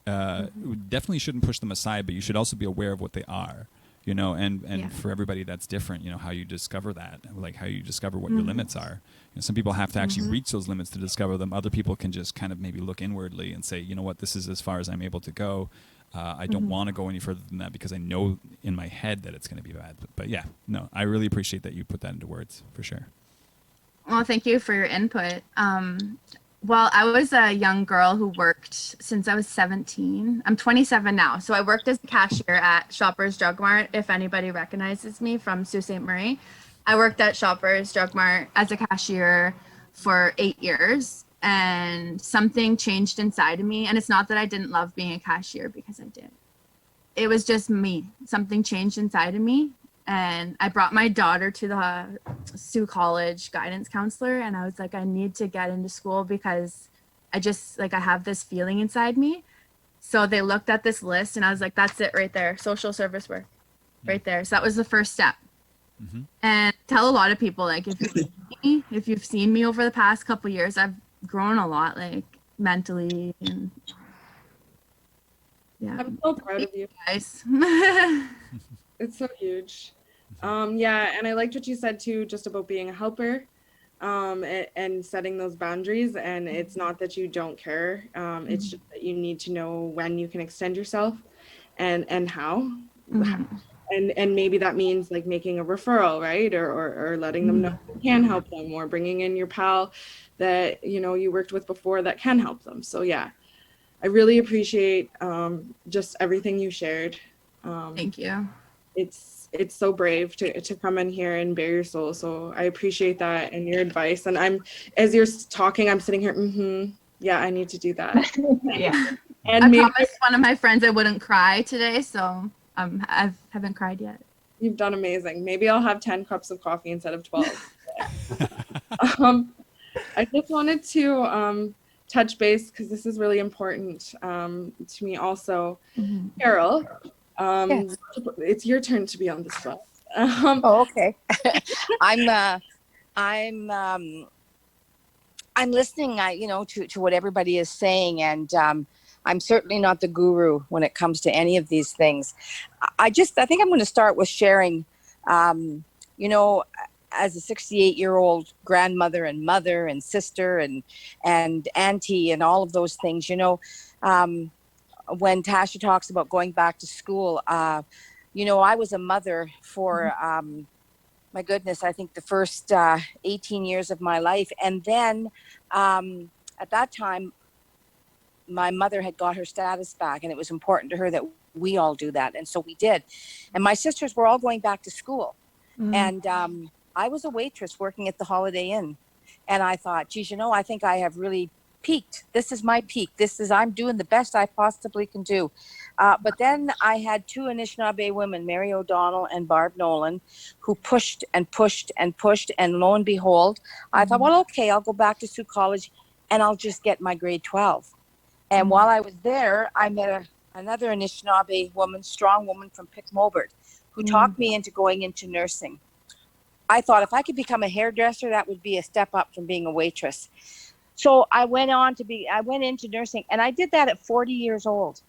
definitely shouldn't push them aside, but you should also be aware of what they are. And for everybody that's different, how you discover that, like how you discover what your limits are. Some people have to actually reach those limits to discover them. Other people can just kind of maybe look inwardly and say, you know what, this is as far as I'm able to go. I don't want to go any further than that because I know in my head that it's going to be bad. But yeah, no, I really appreciate that you put that into words for sure. Well, thank you for your input. Well, I was a young girl who worked since I was 17. I'm 27 now. So I worked as a cashier at Shoppers Drug Mart, if anybody recognizes me from Sault Ste. Marie. I worked at Shoppers Drug Mart as a cashier for 8 years, and something changed inside of me. And it's not that I didn't love being a cashier, because I did. It was just me. Something changed inside of me. And I brought my daughter to the Sioux College guidance counselor, and I was like, I need to get into school because I just, like, I have this feeling inside me. So they looked at this list, and I was like, that's it right there, social service work, right there. So that was the first step. And tell a lot of people, like, if you've seen me over the past couple years, I've grown a lot, like, mentally, and yeah. I'm so proud of you. Guys. It's so huge. Yeah, and I liked what you said too, just about being a helper. and setting those boundaries. And it's not that you don't care. It's just that you need to know when you can extend yourself and how. And maybe that means like making a referral, right? Or letting them know you can help them, or bringing in your pal that, you know, you worked with before that can help them. So yeah, I really appreciate just everything you shared. Thank you. It's so brave to come in here and bare your soul. So I appreciate that and your advice. And I'm, as you're talking, I'm sitting here, yeah, I need to do that. Yeah. And I maybe promised one of my friends I wouldn't cry today, so I haven't cried yet. you've done amazing. Maybe I'll have 10 cups of coffee instead of 12. I just wanted to touch base because this is really important to me also. Carol, Yes. it's your turn to be on the spot. Oh, okay. I'm listening, to what everybody is saying, and I'm certainly not the guru when it comes to any of these things. I think I'm going to start with sharing, as a 68-year-old grandmother and mother and sister and auntie and all of those things, when Tasha talks about going back to school, I was a mother for, my goodness, I think the first 18 years of my life. And then at that time, my mother had got her status back, and it was important to her that we all do that. And so we did. And my sisters were all going back to school. And I was a waitress working at the Holiday Inn. And I thought, geez, I think I have really peaked. This is my peak. I'm doing the best I possibly can do. But then I had two Anishinaabe women, Mary O'Donnell and Barb Nolan, who pushed and pushed and pushed. And lo and behold, I thought, well, okay, I'll go back to Sioux College and I'll just get my grade 12. And while I was there, I met another Anishinaabe woman, strong woman from Pick-Mobert, who talked me into going into nursing. I thought if I could become a hairdresser, that would be a step up from being a waitress. So I went into nursing, and I did that at 40 years old.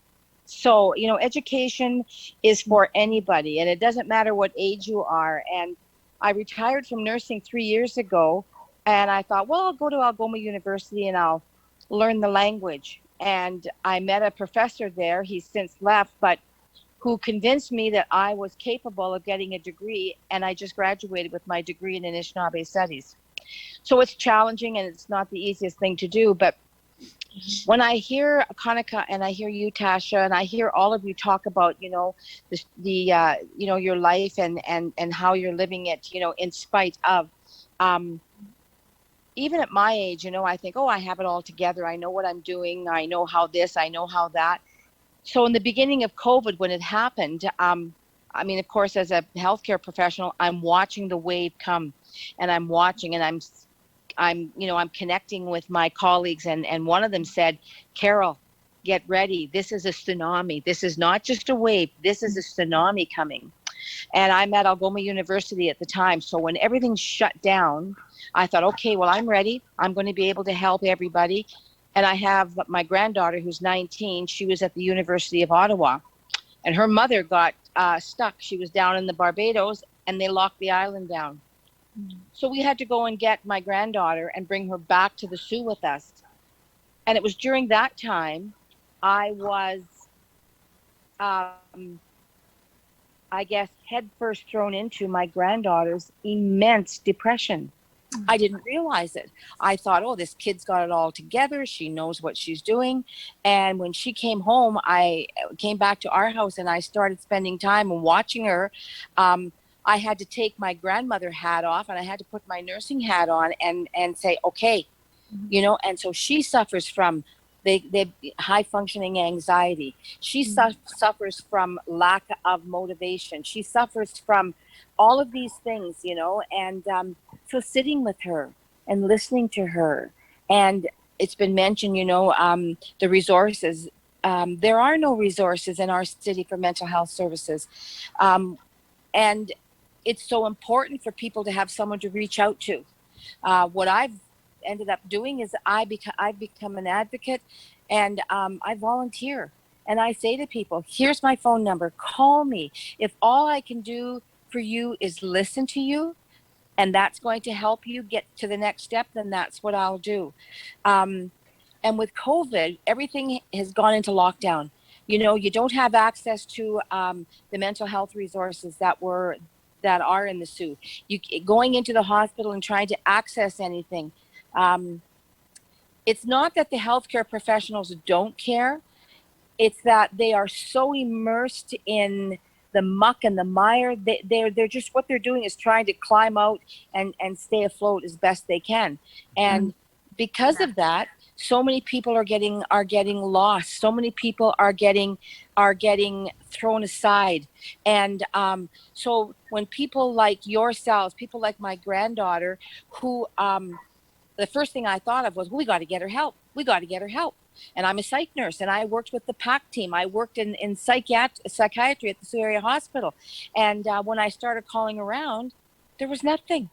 So, education is for anybody, and it doesn't matter what age you are. And I retired from nursing 3 years ago, and I thought, well, I'll go to Algoma University and I'll learn the language. And I met a professor there, he's since left, but who convinced me that I was capable of getting a degree, and I just graduated with my degree in Anishinaabe Studies. So it's challenging and it's not the easiest thing to do. But when I hear Conika and I hear you, Tasha, and I hear all of you talk about, your life and how you're living it, in spite of, even at my age, I think, I have it all together. I know what I'm doing. I know how this, I know how that. So in the beginning of COVID, when it happened, of course, as a healthcare professional, I'm watching the wave come, and I'm watching, and I'm connecting with my colleagues, and one of them said, Carol, get ready. This is a tsunami. This is not just a wave. This is a tsunami coming. And I'm at Algoma University at the time. So when everything shut down, I thought, okay, well, I'm ready. I'm going to be able to help everybody. And I have my granddaughter who's 19. She was at the University of Ottawa, and her mother got stuck. She was down in the Barbados, and they locked the island down. So we had to go and get my granddaughter and bring her back to the Sioux with us. And it was during that time I was, head first thrown into my granddaughter's immense depression. I didn't realize it. I thought, this kid's got it all together. She knows what she's doing. And when she came home, I came back to our house and I started spending time and watching her. I had to take my grandmother hat off and I had to put my nursing hat on and say, okay, and so she suffers from the high functioning anxiety. She suffers from lack of motivation. She suffers from all of these things, and so sitting with her and listening to her, and it's been mentioned, the resources. There are no resources in our city for mental health services. And it's so important for people to have someone to reach out to. What I've ended up doing is I've become an advocate, and I volunteer. And I say to people, here's my phone number, call me. If all I can do for you is listen to you and that's going to help you get to the next step, then that's what I'll do. And with COVID, everything has gone into lockdown. You know, you don't have access to the mental health resources that are in the Sioux. You going into the hospital and trying to access anything. It's not that the healthcare professionals don't care. It's that they are so immersed in the muck and the mire. They're just, what they're doing is trying to climb out and stay afloat as best they can. And because of that, so many people are getting lost. So many people are getting thrown aside. And so when people like yourselves, people like my granddaughter, who the first thing I thought of was, we got to get her help. We got to get her help. And I'm a psych nurse, and I worked with the PAC team. I worked in psychiatry at the Sioux Area Hospital. And when I started calling around, there was nothing.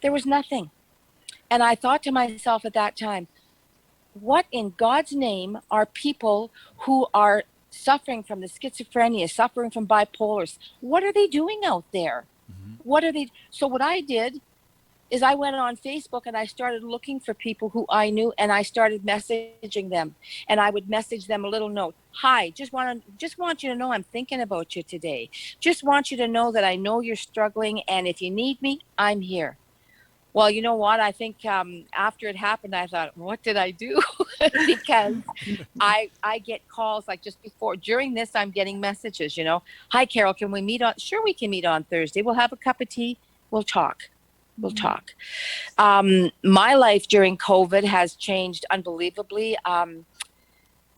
There was nothing. And I thought to myself at that time, what in God's name are people who are suffering from the schizophrenia, suffering from bipolar? What are they doing out there? What are they? So what I did is I went on Facebook and I started looking for people who I knew, and I started messaging them. And I would message them a little note. Hi, just want you to know I'm thinking about you today. Just want you to know that I know you're struggling, and if you need me, I'm here. Well, you know what? I think after it happened, I thought, what did I do? Because I get calls like just before. During this, I'm getting messages, you know. Hi, Carol, can we meet on? Sure, we can meet on Thursday. We'll have a cup of tea. We'll talk. We'll talk. My life during COVID has changed unbelievably.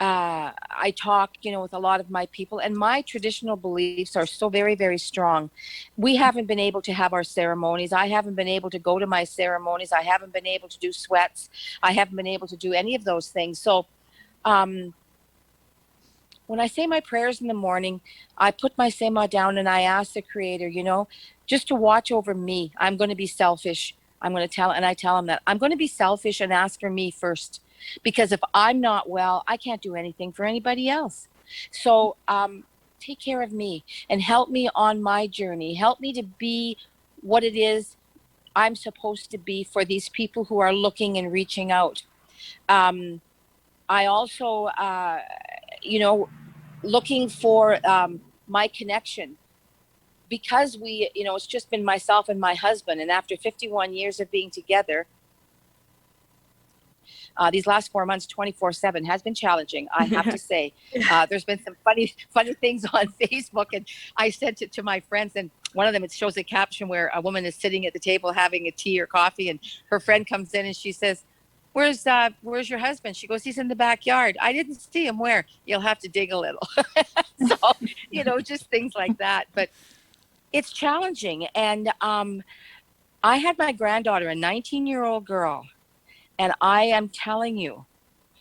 I talk, you know, with a lot of my people, and my traditional beliefs are so very, very strong. We haven't been able to have our ceremonies. I haven't been able to go to my ceremonies. I haven't been able to do sweats. I haven't been able to do any of those things. So when I say my prayers in the morning, I put my sema down and I ask the Creator, you know, just to watch over me. I'm going to be selfish. I tell him that I'm going to be selfish and ask for me first. Because if I'm not well, I can't do anything for anybody else. So take care of me and help me on my journey. Help me to be what it is I'm supposed to be for these people who are looking and reaching out. I also, you know, looking for my connection. Because we, you know, it's just been myself and my husband. And after 51 years of being together, these last 4 months, 24/7 has been challenging, I have to say. There's been some funny things on Facebook, and I sent it to my friends, and one of them, it shows a caption where a woman is sitting at the table having a tea or coffee, and her friend comes in and she says, where's your husband? She goes, he's in the backyard. I didn't see him. Where? You'll have to dig a little. So, you know, just things like that. But it's challenging. And I had my granddaughter, a 19-year-old girl. And I am telling you,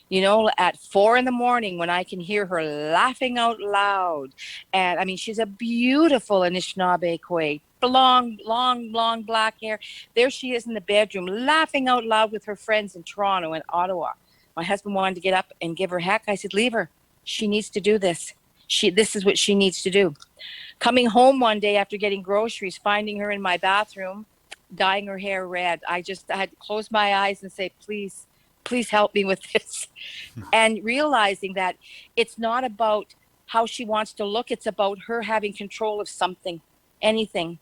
you know, at 4 a.m. when I can hear her laughing out loud. And I mean, she's a beautiful Anishinaabe Kwe, long black hair. There she is in the bedroom, laughing out loud with her friends in Toronto and Ottawa. My husband wanted to get up and give her heck. I said, leave her. She needs to do this. This is what she needs to do. Coming home one day after getting groceries, finding her in my bathroom, dyeing her hair red. I had to close my eyes and say, please help me with this. And realizing that it's not about how she wants to look. It's about her having control of something, anything.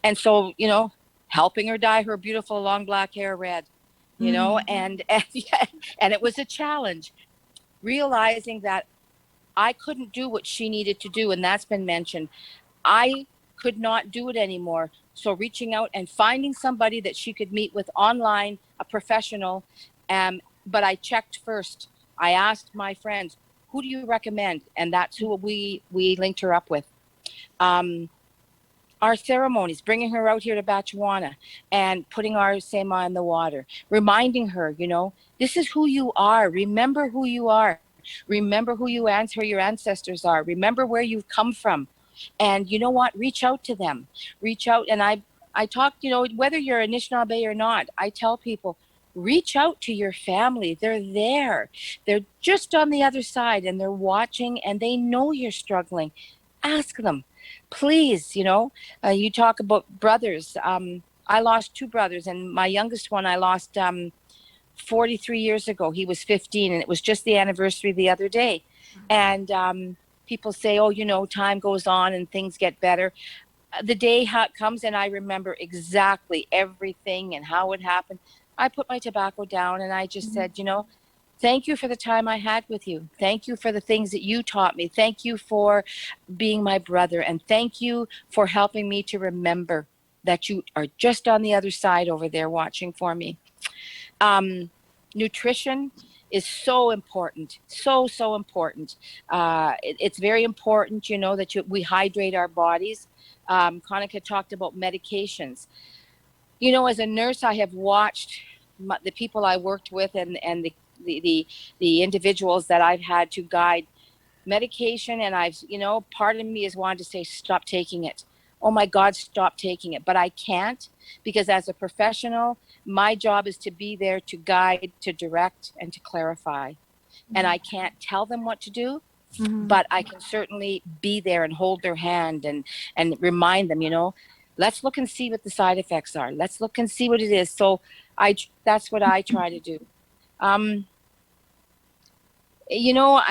And so, you know, helping her dye her beautiful long black hair red, you know, and it was a challenge. Realizing that I couldn't do what she needed to do. And that's been mentioned. I could not do it anymore. So reaching out and finding somebody that she could meet with online, a professional. But I checked first. I asked my friends, who do you recommend? And that's who we linked her up with. Our ceremonies, bringing her out here to Batchewana and putting our sema in the water, reminding her, you know, this is who you are. Remember who you are. Remember who your ancestors are. Remember where you've come from. And you know what? Reach out to them. Reach out. And I talk, you know, whether you're Anishinaabe or not, I tell people, reach out to your family. They're there. They're just on the other side and they're watching and they know you're struggling. Ask them, please, you know, you talk about brothers. I lost two brothers, and my youngest one I lost 43 years ago. He was 15, and it was just the anniversary the other day. And people say, oh, you know, time goes on and things get better. The day comes and I remember exactly everything and how it happened. I put my tobacco down and I just said, you know, thank you for the time I had with you. Thank you for the things that you taught me. Thank you for being my brother. And thank you for helping me to remember that you are just on the other side over there watching for me. Nutrition is so important. So important. It's very important, you know, that we hydrate our bodies. Conika talked about medications. You know, as a nurse, I have watched the people I worked with and the individuals that I've had to guide medication. And I've, you know, part of me is wanting to say, stop taking it. Oh my God, stop taking it. But I can't, because as a professional, my job is to be there to guide, to direct, and to clarify. And I can't tell them what to do, but I can certainly be there and hold their hand and remind them, you know, let's look and see what the side effects are. Let's look and see what it is. So that's what I try to do. You know,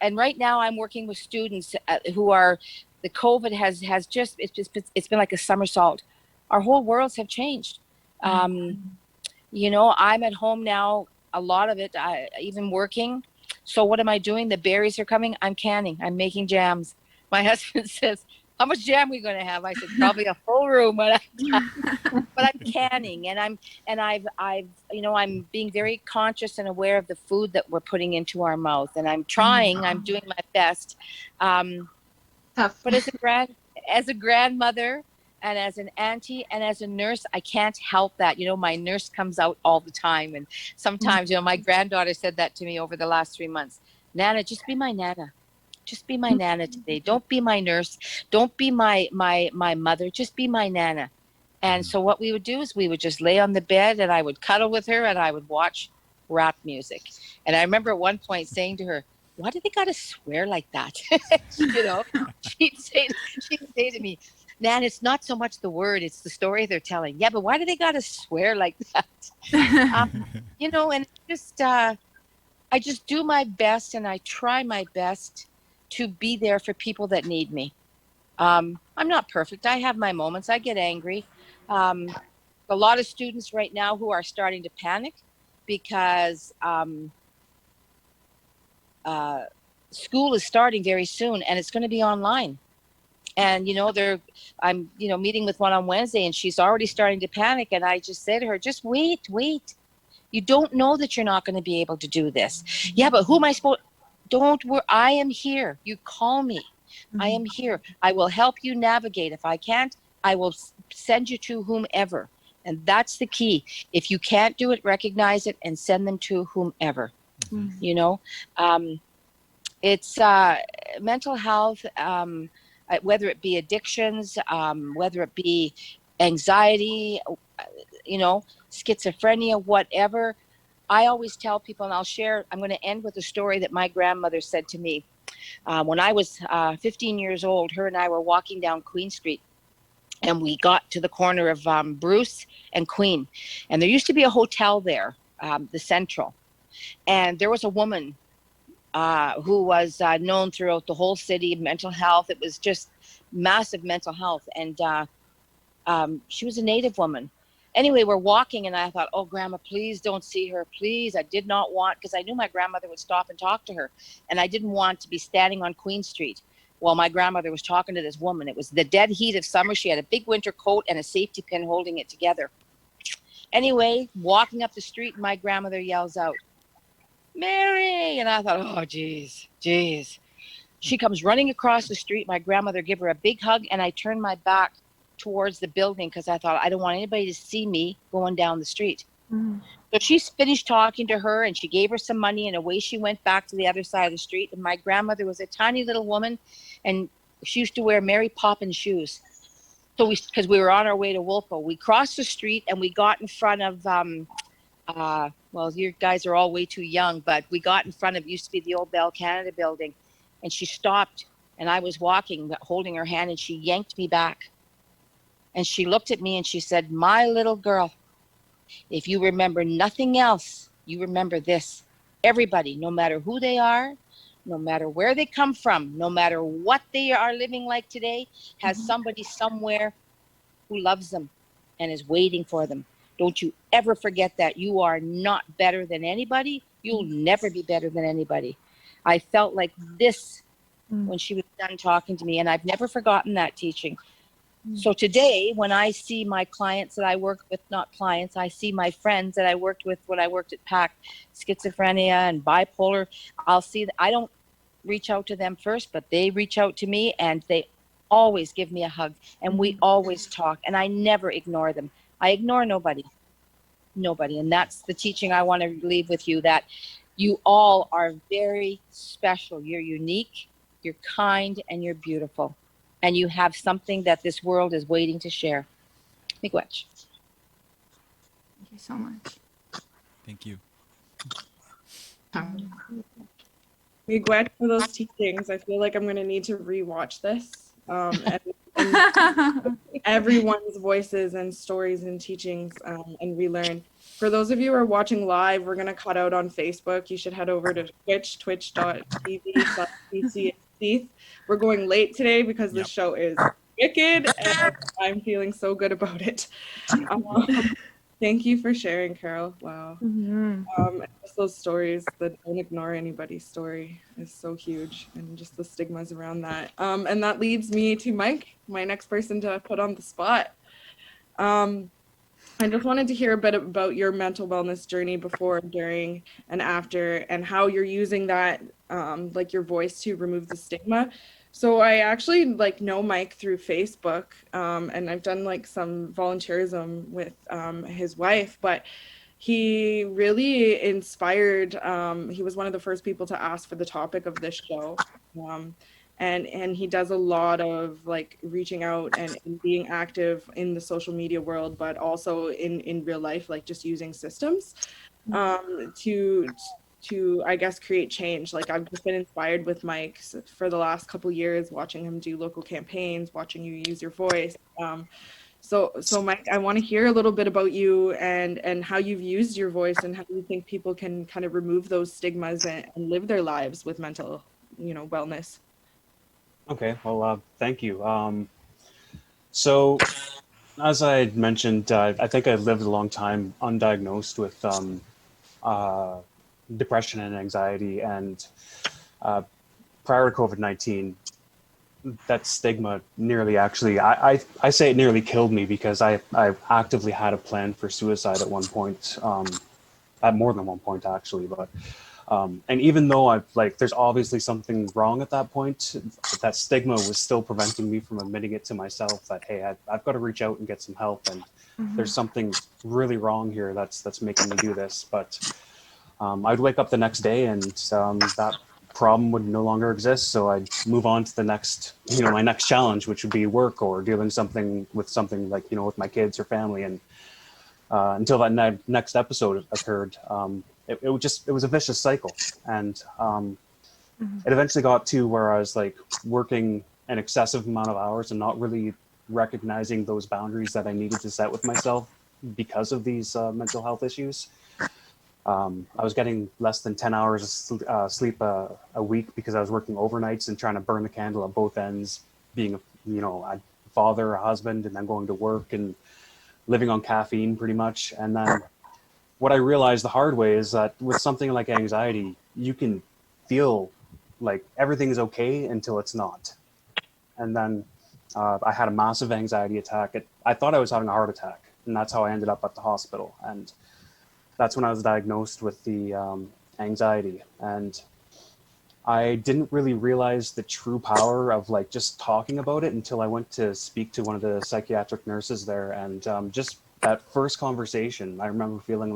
and right now I'm working with students who are, the COVID has just, it's been like a somersault. Our whole worlds have changed. You know, I'm at home now, a lot of it, even working. So what am I doing? The berries are coming. I'm canning. I'm making jams. My husband says, how much jam are we going to have? I said, probably a full room. But I'm canning, and I've you know, I'm being very conscious and aware of the food that we're putting into our mouth, and I'm doing my best. Tough. But as a grandmother and as an auntie and as a nurse, I can't help that. You know, my nurse comes out all the time, and sometimes, you know, my granddaughter said that to me over the last 3 months. Nana, just be my Nana. Just be my Nana today. Don't be my nurse. Don't be my mother. Just be my Nana. And so what we would do is we would just lay on the bed and I would cuddle with her and I would watch rap music. And I remember at one point saying to her, why do they got to swear like that? You know, she'd say to me, Nan, it's not so much the word, it's the story they're telling. Yeah, but why do they got to swear like that? You know, and just, I just do my best and I try my best to be there for people that need me. I'm not perfect. I have my moments. I get angry. A lot of students right now who are starting to panic because school is starting very soon and it's going to be online. And, you know, I'm, you know, meeting with one on Wednesday and she's already starting to panic. And I just say to her, just wait. You don't know that you're not going to be able to do this. Yeah, but who am I supposed? Don't worry. I am here. You call me. I am here. I will help you navigate. If I can't, I will send you to whomever. And that's the key. If you can't do it, recognize it and send them to whomever. You know, it's mental health, whether it be addictions, whether it be anxiety, you know, schizophrenia, whatever. I always tell people, and I'm going to end with a story that my grandmother said to me. When I was 15 years old, her and I were walking down Queen Street and we got to the corner of Bruce and Queen. And there used to be a hotel there, the Central. And there was a woman who was known throughout the whole city, mental health. It was just massive mental health. And she was a Native woman. Anyway, we're walking and I thought, oh, Grandma, please don't see her. Please. I did not want, because I knew my grandmother would stop and talk to her. And I didn't want to be standing on Queen Street while my grandmother was talking to this woman. It was the dead heat of summer. She had a big winter coat and a safety pin holding it together. Anyway, walking up the street, my grandmother yells out, Mary. And I thought, oh, geez. She comes running across the street. My grandmother gave her a big hug and I turned my back towards the building because I thought I don't want anybody to see me going down the street. So she finished talking to her and she gave her some money and away she went back to the other side of the street. And my grandmother was a tiny little woman and she used to wear Mary Poppins shoes. So because we were on our way to Wolfo, we crossed the street and we got in front of, well, you guys are all way too young, but we got in front of, used to be the old Bell Canada building, and she stopped and I was walking, holding her hand, and she yanked me back. And she looked at me and she said, my little girl, if you remember nothing else, you remember this. Everybody, no matter who they are, no matter where they come from, no matter what they are living like today, has somebody somewhere who loves them and is waiting for them. Don't you ever forget that. You are not better than anybody. You'll never be better than anybody. I felt like this when she was done talking to me, and I've never forgotten that teaching. So today, when I see my clients that I work with, not clients, I see my friends that I worked with when I worked at PAC, schizophrenia and bipolar, I'll see that I don't reach out to them first, but they reach out to me, and they always give me a hug, and we always talk, and I never ignore them. I ignore nobody. And that's the teaching I want to leave with you, that you all are very special. You're unique, you're kind, and you're beautiful. And you have something that this world is waiting to share. Miigwech. Thank you so much. Thank you. Miigwech for those teachings. I feel like I'm going to need to rewatch this. And everyone's voices and stories and teachings and relearn. For those of you who are watching live, we're going to cut out on Facebook. You should head over to Twitch, twitch.tv/ccandseith. We're going late today because the show is wicked, and I'm feeling so good about it. Thank you for sharing, Carol. Wow. Just those stories, the don't ignore anybody's story is so huge, and just the stigmas around that. And that leads me to Mike, my next person to put on the spot. I just wanted to hear a bit about your mental wellness journey before, during, and after, and how you're using that, like your voice, to remove the stigma. So I actually know Mike through Facebook, and I've done some volunteerism with his wife, but he really inspired, he was one of the first people to ask for the topic of this show. And he does a lot of reaching out and being active in the social media world, but also in real life, just using systems to I guess create change. I've just been inspired with Mike for the last couple of years, watching him do local campaigns, watching you use your voice. So Mike, I want to hear a little bit about you and how you've used your voice and how you think people can kind of remove those stigmas and live their lives with mental, wellness. Okay, well, thank you. So, as I had mentioned, I think I lived a long time undiagnosed with depression and anxiety, and prior to COVID-19, that stigma nearly I say it nearly killed me, because I actively had a plan for suicide at one point, at more than one point actually, but and even though there's obviously something wrong at that point, that stigma was still preventing me from admitting it to myself that, hey, I've got to reach out and get some help, and there's something really wrong here that's making me do this. But I'd wake up the next day and that problem would no longer exist. So I'd move on to the next, my next challenge, which would be work or dealing with something with my kids or family. And until that next episode occurred, it was a vicious cycle. And it eventually got to where I was working an excessive amount of hours and not really recognizing those boundaries that I needed to set with myself because of these mental health issues. I was getting less than 10 hours of sleep a week because I was working overnights and trying to burn the candle at both ends, being a father, a husband, and then going to work and living on caffeine pretty much. And then what I realized the hard way is that with something like anxiety, you can feel like everything is okay until it's not. And then I had a massive anxiety attack. I thought I was having a heart attack, and that's how I ended up at the hospital. And that's when I was diagnosed with the anxiety. And I didn't really realize the true power of just talking about it until I went to speak to one of the psychiatric nurses there. And just that first conversation, I remember feeling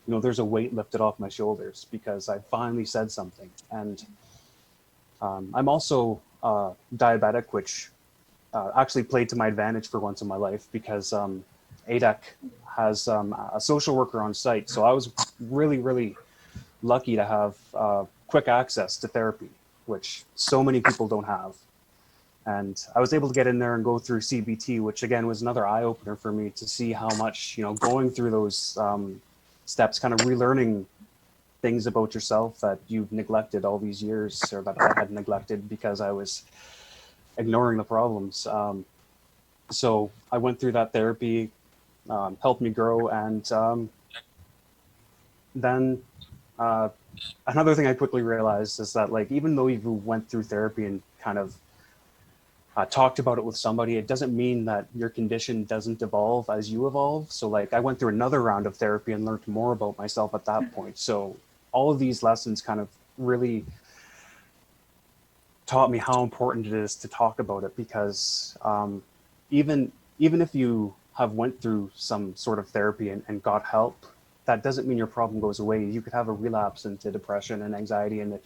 there's a weight lifted off my shoulders because I finally said something. And I'm also diabetic, which actually played to my advantage for once in my life, because ADEC has a social worker on site. So I was really, really lucky to have quick access to therapy, which so many people don't have. And I was able to get in there and go through CBT, which again was another eye opener for me to see how much, going through those steps, kind of relearning things about yourself that you've neglected all these years, or that I had neglected because I was ignoring the problems. So I went through that therapy, helped me grow. And then another thing I quickly realized is that, like, even though you went through therapy and kind of talked about it with somebody, it doesn't mean that your condition doesn't evolve as you evolve. So like I went through another round of therapy and learned more about myself at that point. So all of these lessons kind of really taught me how important it is to talk about it, because even if you have went through some sort of therapy and got help, that doesn't mean your problem goes away. You could have a relapse into depression and anxiety. And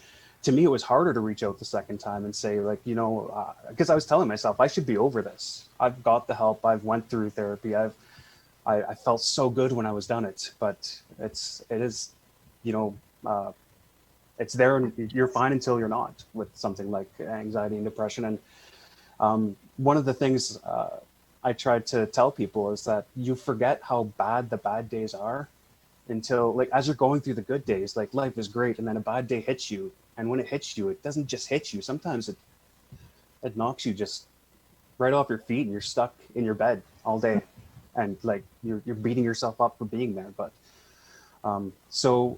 to me, it was harder to reach out the second time and say, like, because I was telling myself I should be over this. I've got the help. I've went through therapy. I felt so good when I was done it, but it is, it's there, and you're fine until you're not, with something like anxiety and depression. And one of the things I tried to tell people is that you forget how bad the bad days are until, like, as you're going through the good days, like, life is great, and then a bad day hits you. And when it hits you, it doesn't just hit you. Sometimes it knocks you just right off your feet, and you're stuck in your bed all day, and like you're beating yourself up for being there. But so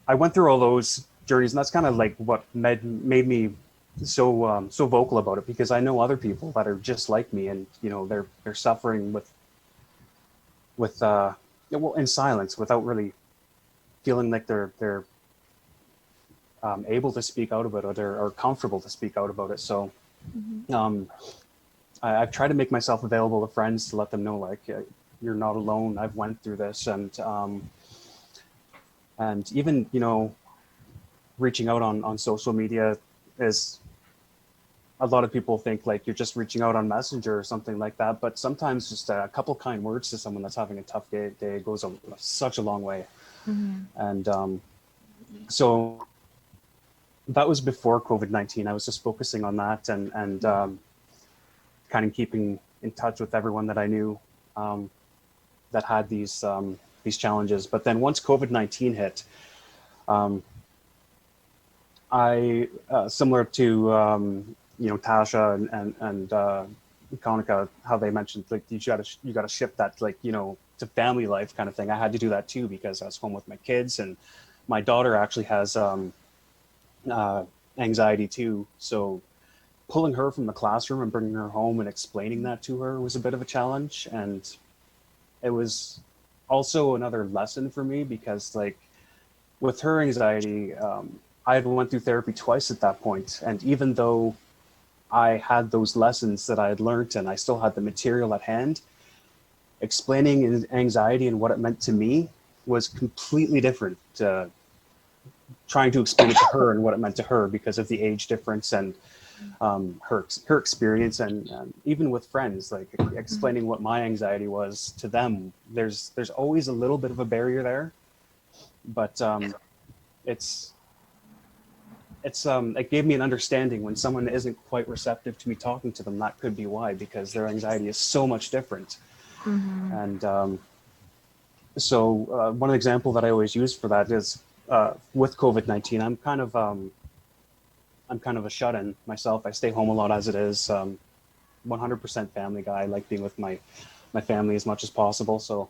I went through all those journeys, and that's kind of like what made me so vocal about it, because I know other people that are just like me, and they're suffering with in silence, without really feeling like they're able to speak out about it, or comfortable to speak out about it. So I've tried to make myself available to friends to let them know, like, you're not alone. I've went through this. And even, reaching out on social media is, a lot of people think like you're just reaching out on Messenger or something like that. But sometimes just a couple kind words to someone that's having a tough day goes such a long way. And so that was before COVID-19. I was just focusing on that and kind of keeping in touch with everyone that I knew that had these challenges. But then once COVID-19 hit, I similar to Tasha and Conika, how they mentioned, like, you got to shift that, like, to family life kind of thing. I had to do that too, because I was home with my kids, and my daughter actually has anxiety too. So pulling her from the classroom and bringing her home and explaining that to her was a bit of a challenge. And it was also another lesson for me, because, like, with her anxiety, I had went through therapy twice at that point. And even though I had those lessons that I had learned, and I still had the material at hand, explaining anxiety and what it meant to me was completely different. Trying to explain it to her and what it meant to her, because of the age difference and her experience, and even with friends, like, explaining what my anxiety was to them, there's always a little bit of a barrier there. But it gave me an understanding when someone isn't quite receptive to me talking to them. That could be why, because their anxiety is so much different. And so one example that I always use for that is with COVID-19, I'm kind of a shut-in myself. I stay home a lot as it is. 100% family guy. I like being with my family as much as possible. So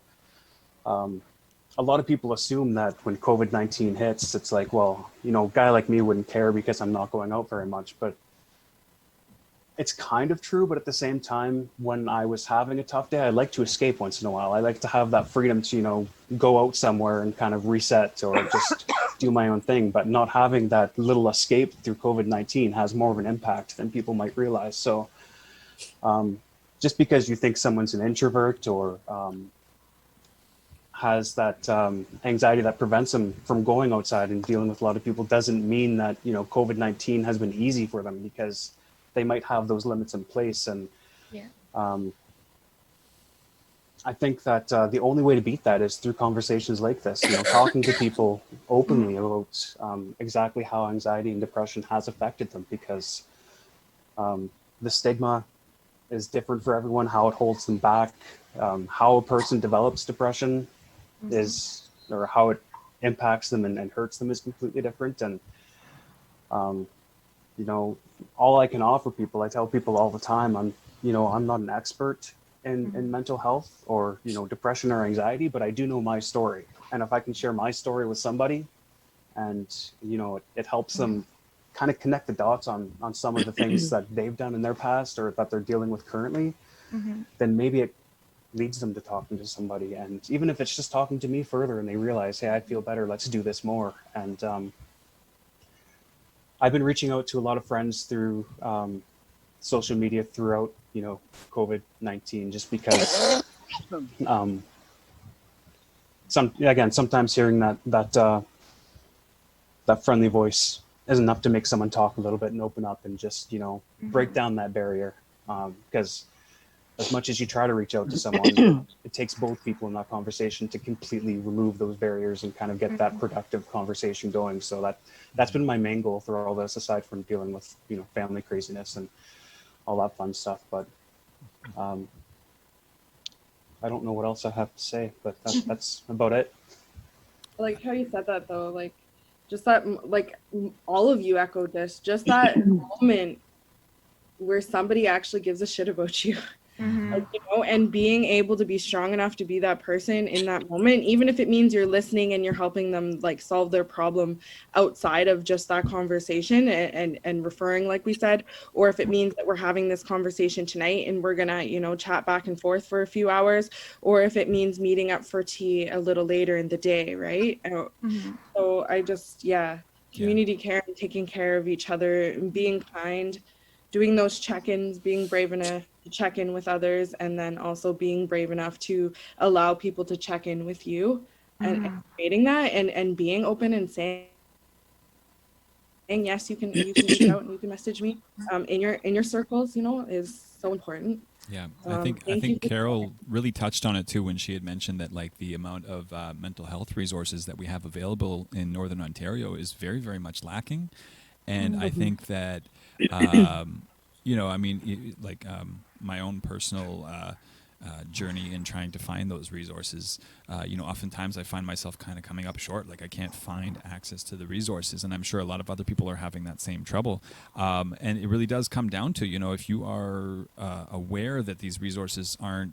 a lot of people assume that when COVID-19 hits, it's like, well, a guy like me wouldn't care because I'm not going out very much. But it's kind of true. But at the same time, when I was having a tough day, I like to escape once in a while. I like to have that freedom to, go out somewhere and kind of reset, or just do my own thing. But not having that little escape through COVID-19 has more of an impact than people might realize. So just because you think someone's an introvert, or has that anxiety that prevents them from going outside and dealing with a lot of people, doesn't mean that, COVID-19 has been easy for them, because they might have those limits in place. And I think that the only way to beat that is through conversations like this, talking to people openly about exactly how anxiety and depression has affected them, because the stigma is different for everyone, how it holds them back, how a person develops depression is, or how it impacts them and hurts them is completely different. And, you know, all I can offer people, I tell people all the time, I'm not an expert in mental health or, you know, depression or anxiety, but I do know my story. And if I can share my story with somebody and, you know, it helps them kind of connect the dots on some of the things that they've done in their past or that they're dealing with currently, then maybe it leads them to talking to somebody. And even if it's just talking to me further and they realize, hey, I feel better, let's do this more. And I've been reaching out to a lot of friends through social media throughout, you know, COVID-19, just because sometimes hearing that friendly voice is enough to make someone talk a little bit and open up and just, you know, break down that barrier. Because as much as you try to reach out to someone, it takes both people in that conversation to completely remove those barriers and kind of get that productive conversation going. So that's been my main goal through all this, aside from dealing with, you know, family craziness and all that fun stuff. But I don't know what else I have to say, but that's about it. I like how you said that though, like just that, like all of you echoed this, just that moment where somebody actually gives a shit about you. Like, you know, and being able to be strong enough to be that person in that moment, even if it means you're listening and you're helping them like solve their problem outside of just that conversation and referring, like we said, or if it means that we're having this conversation tonight and we're gonna, you know, chat back and forth for a few hours, or if it means meeting up for tea a little later in the day, right? So I just, community care and taking care of each other and being kind, doing those check-ins, being brave enough to check in with others, and then also being brave enough to allow people to check in with you and creating that and being open and saying yes, you can reach out and you can message me in your circles, you know, is so important. Yeah, I think Carol really touched on it too when she had mentioned that like the amount of mental health resources that we have available in Northern Ontario is very, very much lacking. And I think that, you know, I mean, like my own personal journey in trying to find those resources, you know, oftentimes I find myself kind of coming up short. Like I can't find access to the resources, and I'm sure a lot of other people are having that same trouble. And it really does come down to, you know, if you are aware that these resources are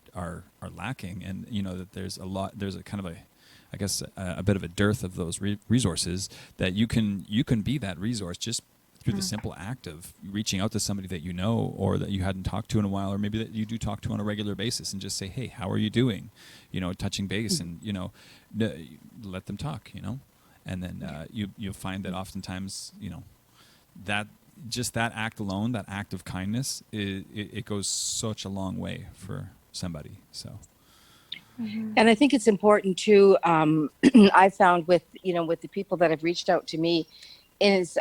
lacking, and you know that there's a kind of I guess a bit of a dearth of those resources, that you can be that resource just through the simple act of reaching out to somebody that you know or that you hadn't talked to in a while, or maybe that you do talk to on a regular basis, and just say, hey, how are you doing? You know, touching base, and, you know, let them talk, you know, and then you'll find that oftentimes, you know, that just that act alone, that act of kindness, it goes such a long way for somebody. So. And I think it's important too, I found with the people that have reached out to me, is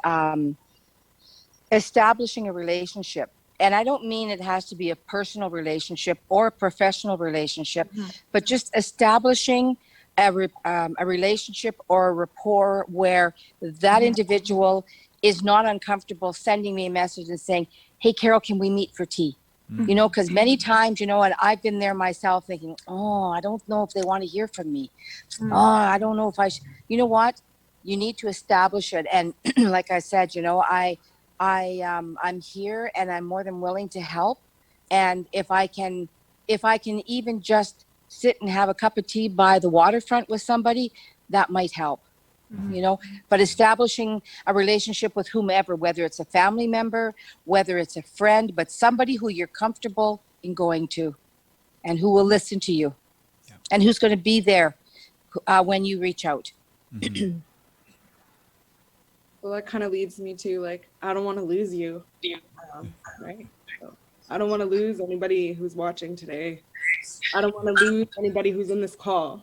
establishing a relationship. And I don't mean it has to be a personal relationship or a professional relationship, but just establishing a relationship or a rapport where that individual is not uncomfortable sending me a message and saying, hey, Carol, can we meet for tea? You know, because many times, you know, and I've been there myself thinking, oh, I don't know if they want to hear from me. Oh, I don't know if you know what? You need to establish it. And like I said, you know, I'm here and I'm more than willing to help. And if I can even just sit and have a cup of tea by the waterfront with somebody, that might help. You know, but establishing a relationship with whomever, whether it's a family member, whether it's a friend, but somebody who you're comfortable in going to and who will listen to you and who's going to be there when you reach out. Well, that kind of leads me to, like, I don't want to lose you, right? So I don't want to lose anybody who's watching today. I don't want to lose anybody who's in this call.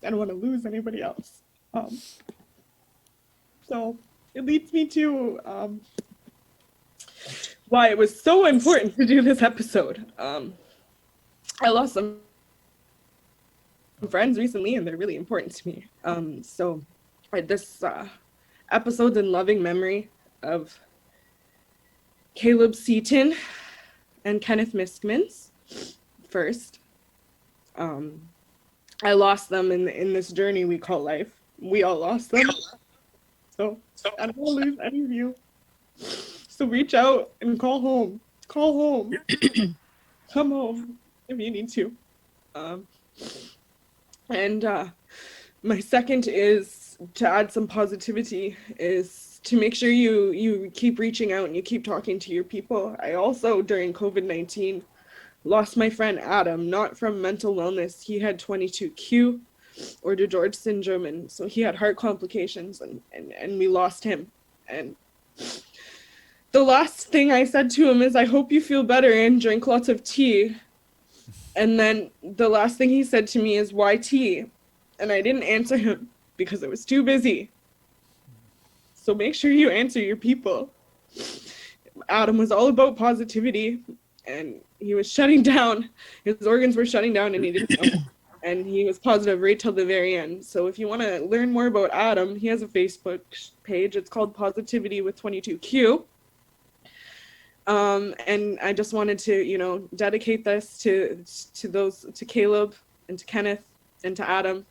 I don't want to lose anybody else. So it leads me to why it was so important to do this episode. I lost some friends recently, and they're really important to me. So this episode's in loving memory of Caleb Seaton, and Kenneth Miskmans first. I lost them in this journey we call life. We all lost them. So I don't want to lose any of you. So reach out and call home. Call home. Come home if you need to. My second is to add some positivity, is to make sure you keep reaching out and you keep talking to your people. I also, during COVID-19, lost my friend Adam, not from mental wellness. He had 22q or DeGeorge syndrome, and so he had heart complications, and we lost him. And the last thing I said to him is, I hope you feel better and drink lots of tea. And then the last thing he said to me is, why tea? And I didn't answer him because I was too busy. So make sure you answer your people. Adam was all about positivity, and he was shutting down. His organs were shutting down, and he didn't know. And he was positive right till the very end. So if you want to learn more about Adam, he has a Facebook page. It's called Positivity with 22Q. And I just wanted to, dedicate this to Caleb and to Kenneth and to Adam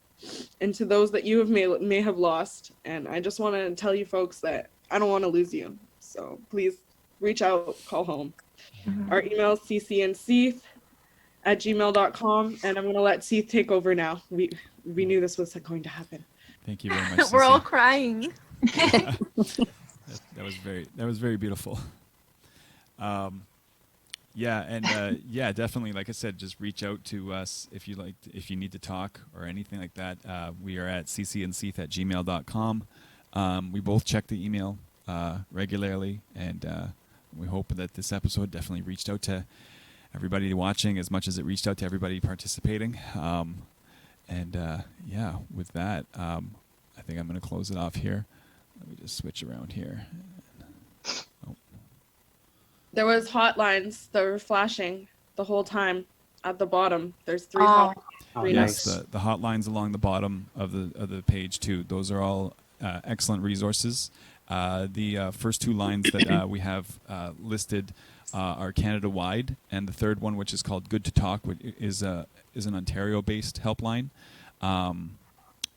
and to those that you may have lost. And I just want to tell you folks that I don't want to lose you. So please reach out, call home. Mm-hmm. Our email is ccandseith@gmail.com, and I'm going to let Seith take over now. We knew this was going to happen. Thank you very much. We're all crying. that was very beautiful. Definitely. Like I said, just reach out to us if you need to talk or anything like that. We are at ccandseith@gmail.com. We both check the email regularly, and we hope that this episode definitely reached out to everybody watching as much as it reached out to everybody participating. With that, I think I'm going to close it off here. Let me just switch around here. There was hotlines that were flashing the whole time at the bottom. There's three Yes, nice. the hotlines along the bottom of the page too. Those are all excellent resources. The first two lines that we have listed are Canada-wide, and the third one, which is called Good to Talk, is an Ontario-based helpline.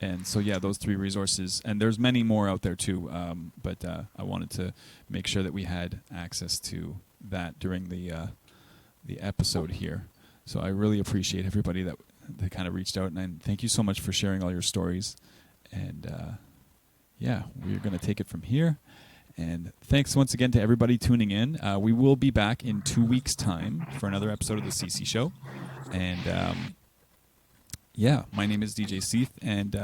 And so, those three resources, and there's many more out there too, but I wanted to make sure that we had access to that during the episode here. So I really appreciate everybody that kind of reached out, and thank you so much for sharing all your stories. And we're going to take it from here. And thanks once again to everybody tuning in. We will be back in 2 weeks' time for another episode of the CC Show. And my name is DJ Seith, and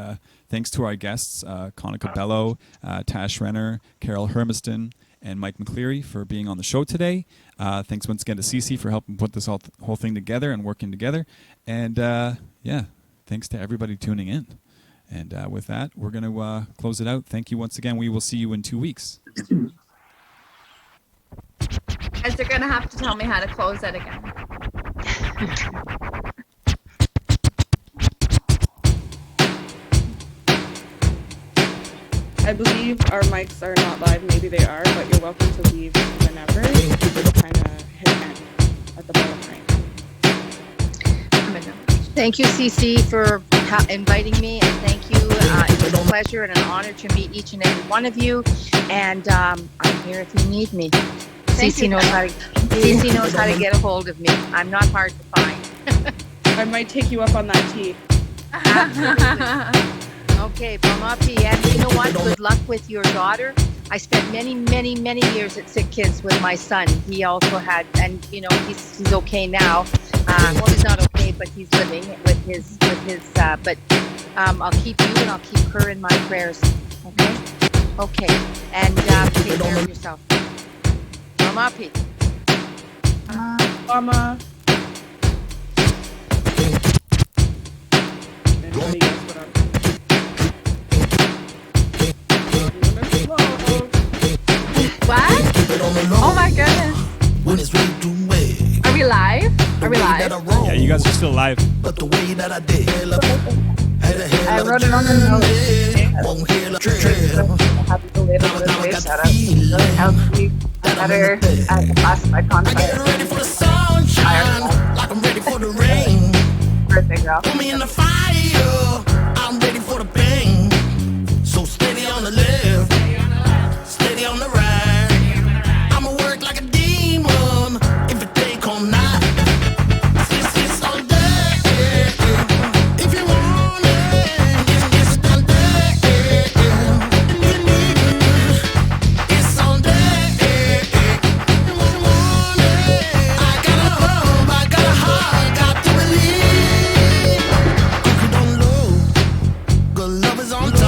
thanks to our guests, Conika Belleau, Tash Renner, Carol Hermiston, and Mike McCleary for being on the show today. Thanks once again to CC for helping put this whole thing together and working together. And thanks to everybody tuning in. And with that, we're going to close it out. Thank you once again. We will see you in 2 weeks. Guys, they're going to have to tell me how to close it again. I believe our mics are not live. Maybe they are, but you're welcome to leave whenever. Just kind of hit end at the bottom right. Thank you, CC, for inviting me, and thank you. It was a pleasure and an honor to meet each and every one of you. And I'm here if you need me. CC knows how to get a hold of me. I'm not hard to find. I might take you up on that tea. Okay, Bamapi, and you know what? Good luck with your daughter. I spent many, many, many years at Sick Kids with my son. He also had, and he's okay now. Well, he's not okay, but he's living with his. But I'll keep you and I'll keep her in my prayers. Okay, and take care of yourself. Bamapi. Mama. Anybody else put on? What? Oh my goodness. Are we live? Yeah, you guys are still live. I wrote it on the notes. Happy belated birthday, shout out to Kelsey, better at the classified contract. Like I'm ready for the rain. Birthday girl. Put me in the fire. I'm ready for the bang. So steady on the left, steady on the right. I'ma work like a demon if it take all night. It's all day. If you want it, it's all day. It's all day. If you want it, I got a hub, I got a heart, got to believe. If you don't know, good love is on top.